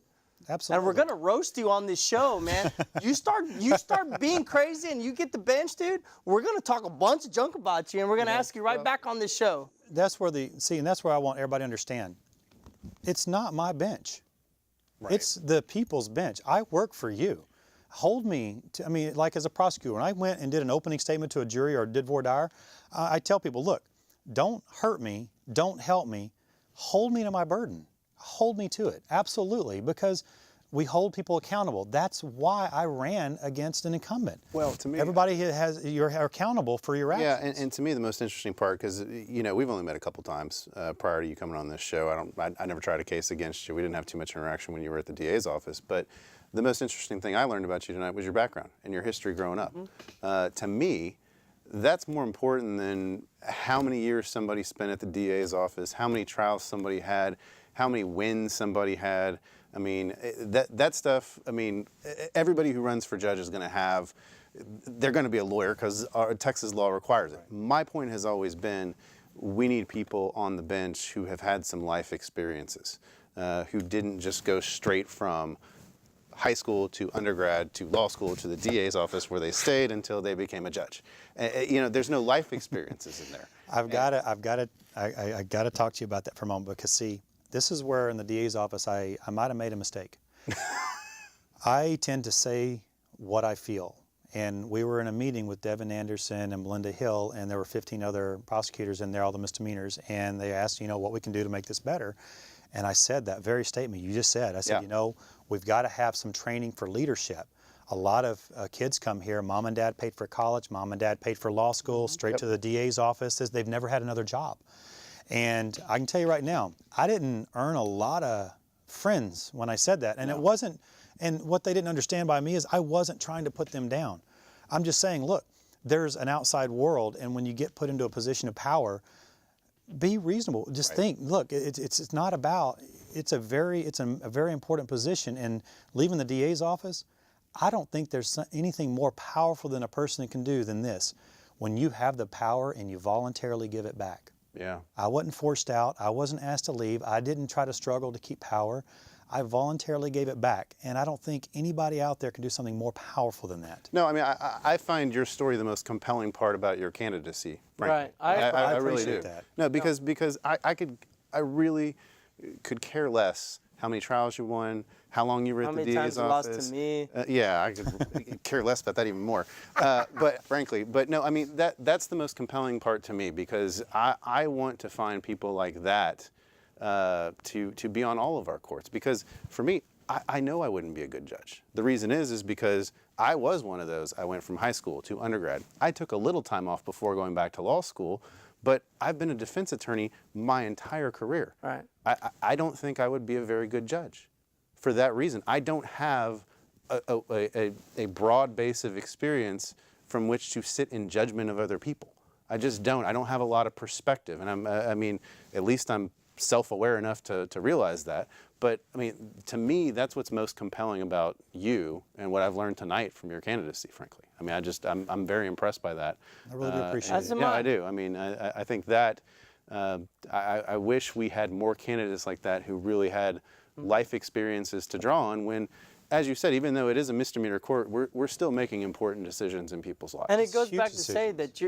Absolutely. And we're going to roast you on this show, man. You start being crazy and you get the bench, dude, we're going to talk a bunch of junk about you, and we're going to ask you right back on this show. That's where and that's where I want everybody to understand. It's not my bench. Right. It's the people's bench. I work for you. Hold me to, like as a prosecutor, when I went and did an opening statement to a jury or did voir dire, I tell people, look, don't hurt me, don't help me, hold me to my burden. Hold me to it, absolutely, because we hold people accountable. That's why I ran against an incumbent. Well, to me, everybody you're accountable for your actions. Yeah, and to me, the most interesting part, because we've only met a couple times prior to you coming on this show. I never tried a case against you. We didn't have too much interaction when you were at the DA's office. But the most interesting thing I learned about you tonight was your background and your history growing up. Mm-hmm. To me, that's more important than how many years somebody spent at the DA's office, how many trials somebody had, how many wins somebody had. I mean, that stuff, everybody who runs for judge is going to have, they're going to be a lawyer because Texas law requires it. My point has always been, we need people on the bench who have had some life experiences, who didn't just go straight from high school to undergrad to law school to the DA's office where they stayed until they became a judge. There's no life experiences in there. I got to talk to you about that for a moment, because see, this is where in the DA's office I might have made a mistake. I tend to say what I feel, And we were in a meeting with Devin Anderson and Melinda Hill, and there were 15 other prosecutors in there, all the misdemeanors, and they asked, what we can do to make this better. And I said that very statement you just said. I said, we've got to have some training for leadership. A lot of kids come here, mom and dad paid for college, mom and dad paid for law school, straight to the DA's office. They've never had another job. And I can tell you right now, I didn't earn a lot of friends when I said that. And it wasn't, and what they didn't understand by me is I wasn't trying to put them down. I'm just saying, look, there's an outside world, and when you get put into a position of power, be reasonable. Just think, look, it's not about, it's a very important position, and leaving the DA's office, I don't think there's anything more powerful than a person can do than this. When you have the power and you voluntarily give it back. Yeah. I wasn't forced out. I wasn't asked to leave. I didn't try to struggle to keep power. I voluntarily gave it back. And I don't think anybody out there can do something more powerful than that. No, I mean, I find your story the most compelling part about your candidacy, frankly. Right. I I really appreciate do. that. No, because I really could care less how many trials you won, how long you were at the DA's office. How many times you lost to me. Yeah, I could care less about that even more. But frankly, no, I mean, that's the most compelling part to me, because I want to find people like that to be on all of our courts. Because for me, I know I wouldn't be a good judge. The reason is because I was one of those. I went from high school to undergrad. I took a little time off before going back to law school, but I've been a defense attorney my entire career. Right. I don't think I would be a very good judge for that reason. I don't have a broad base of experience from which to sit in judgment of other people. I just don't. I don't have a lot of perspective, and I mean, at least I'm self-aware enough to realize that. But I mean, to me, that's what's most compelling about you and what I've learned tonight from your candidacy, frankly. I mean, I'm very impressed by that. I really do appreciate it. Yeah, I do. I mean, I think that I wish we had more candidates like that who really had life experiences to draw on when, as you said, even though it is a misdemeanor court, we're still making important decisions in people's lives. And it goes Huge back to say that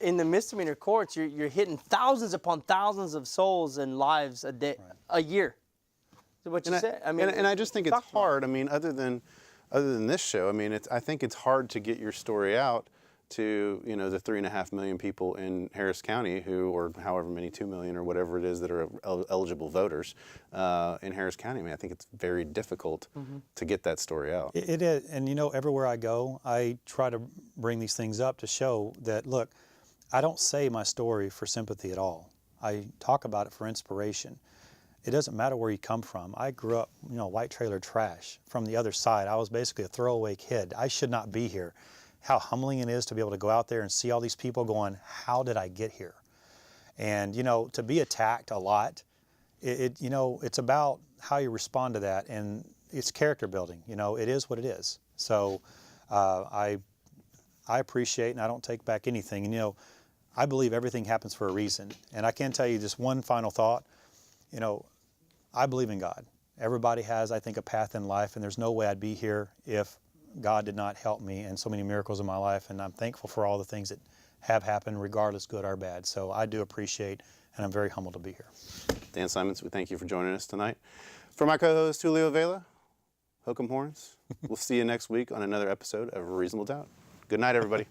in the misdemeanor courts, you're hitting thousands upon thousands of souls and lives a day, a year. So what you said, I mean, and I just think it's hard. I mean, other than this show, I mean, I think it's hard to get your story out to the 3.5 million people in Harris County or however many, 2 million or whatever it is that are eligible voters in Harris County. I mean, I think it's very difficult to get that story out. It is, and everywhere I go, I try to bring these things up to show that, look, I don't say my story for sympathy at all. I talk about it for inspiration. It doesn't matter where you come from. I grew up, white trailer trash from the other side. I was basically a throwaway kid. I should not be here. How humbling it is to be able to go out there and see all these people going, how did I get here? And, to be attacked a lot, it's about how you respond to that, and it's character building. It is what it is. So I appreciate, and I don't take back anything. And, I believe everything happens for a reason. And I can tell you just one final thought. I believe in God. Everybody has, I think, a path in life, and there's no way I'd be here if God did not help me in so many miracles in my life, and I'm thankful for all the things that have happened, regardless good or bad. So I do appreciate, and I'm very humbled to be here. Dan Simons, we thank you for joining us tonight. For my co-host, Julio Vela, Hook'em Horns, we'll see you next week on another episode of Reasonable Doubt. Good night, everybody.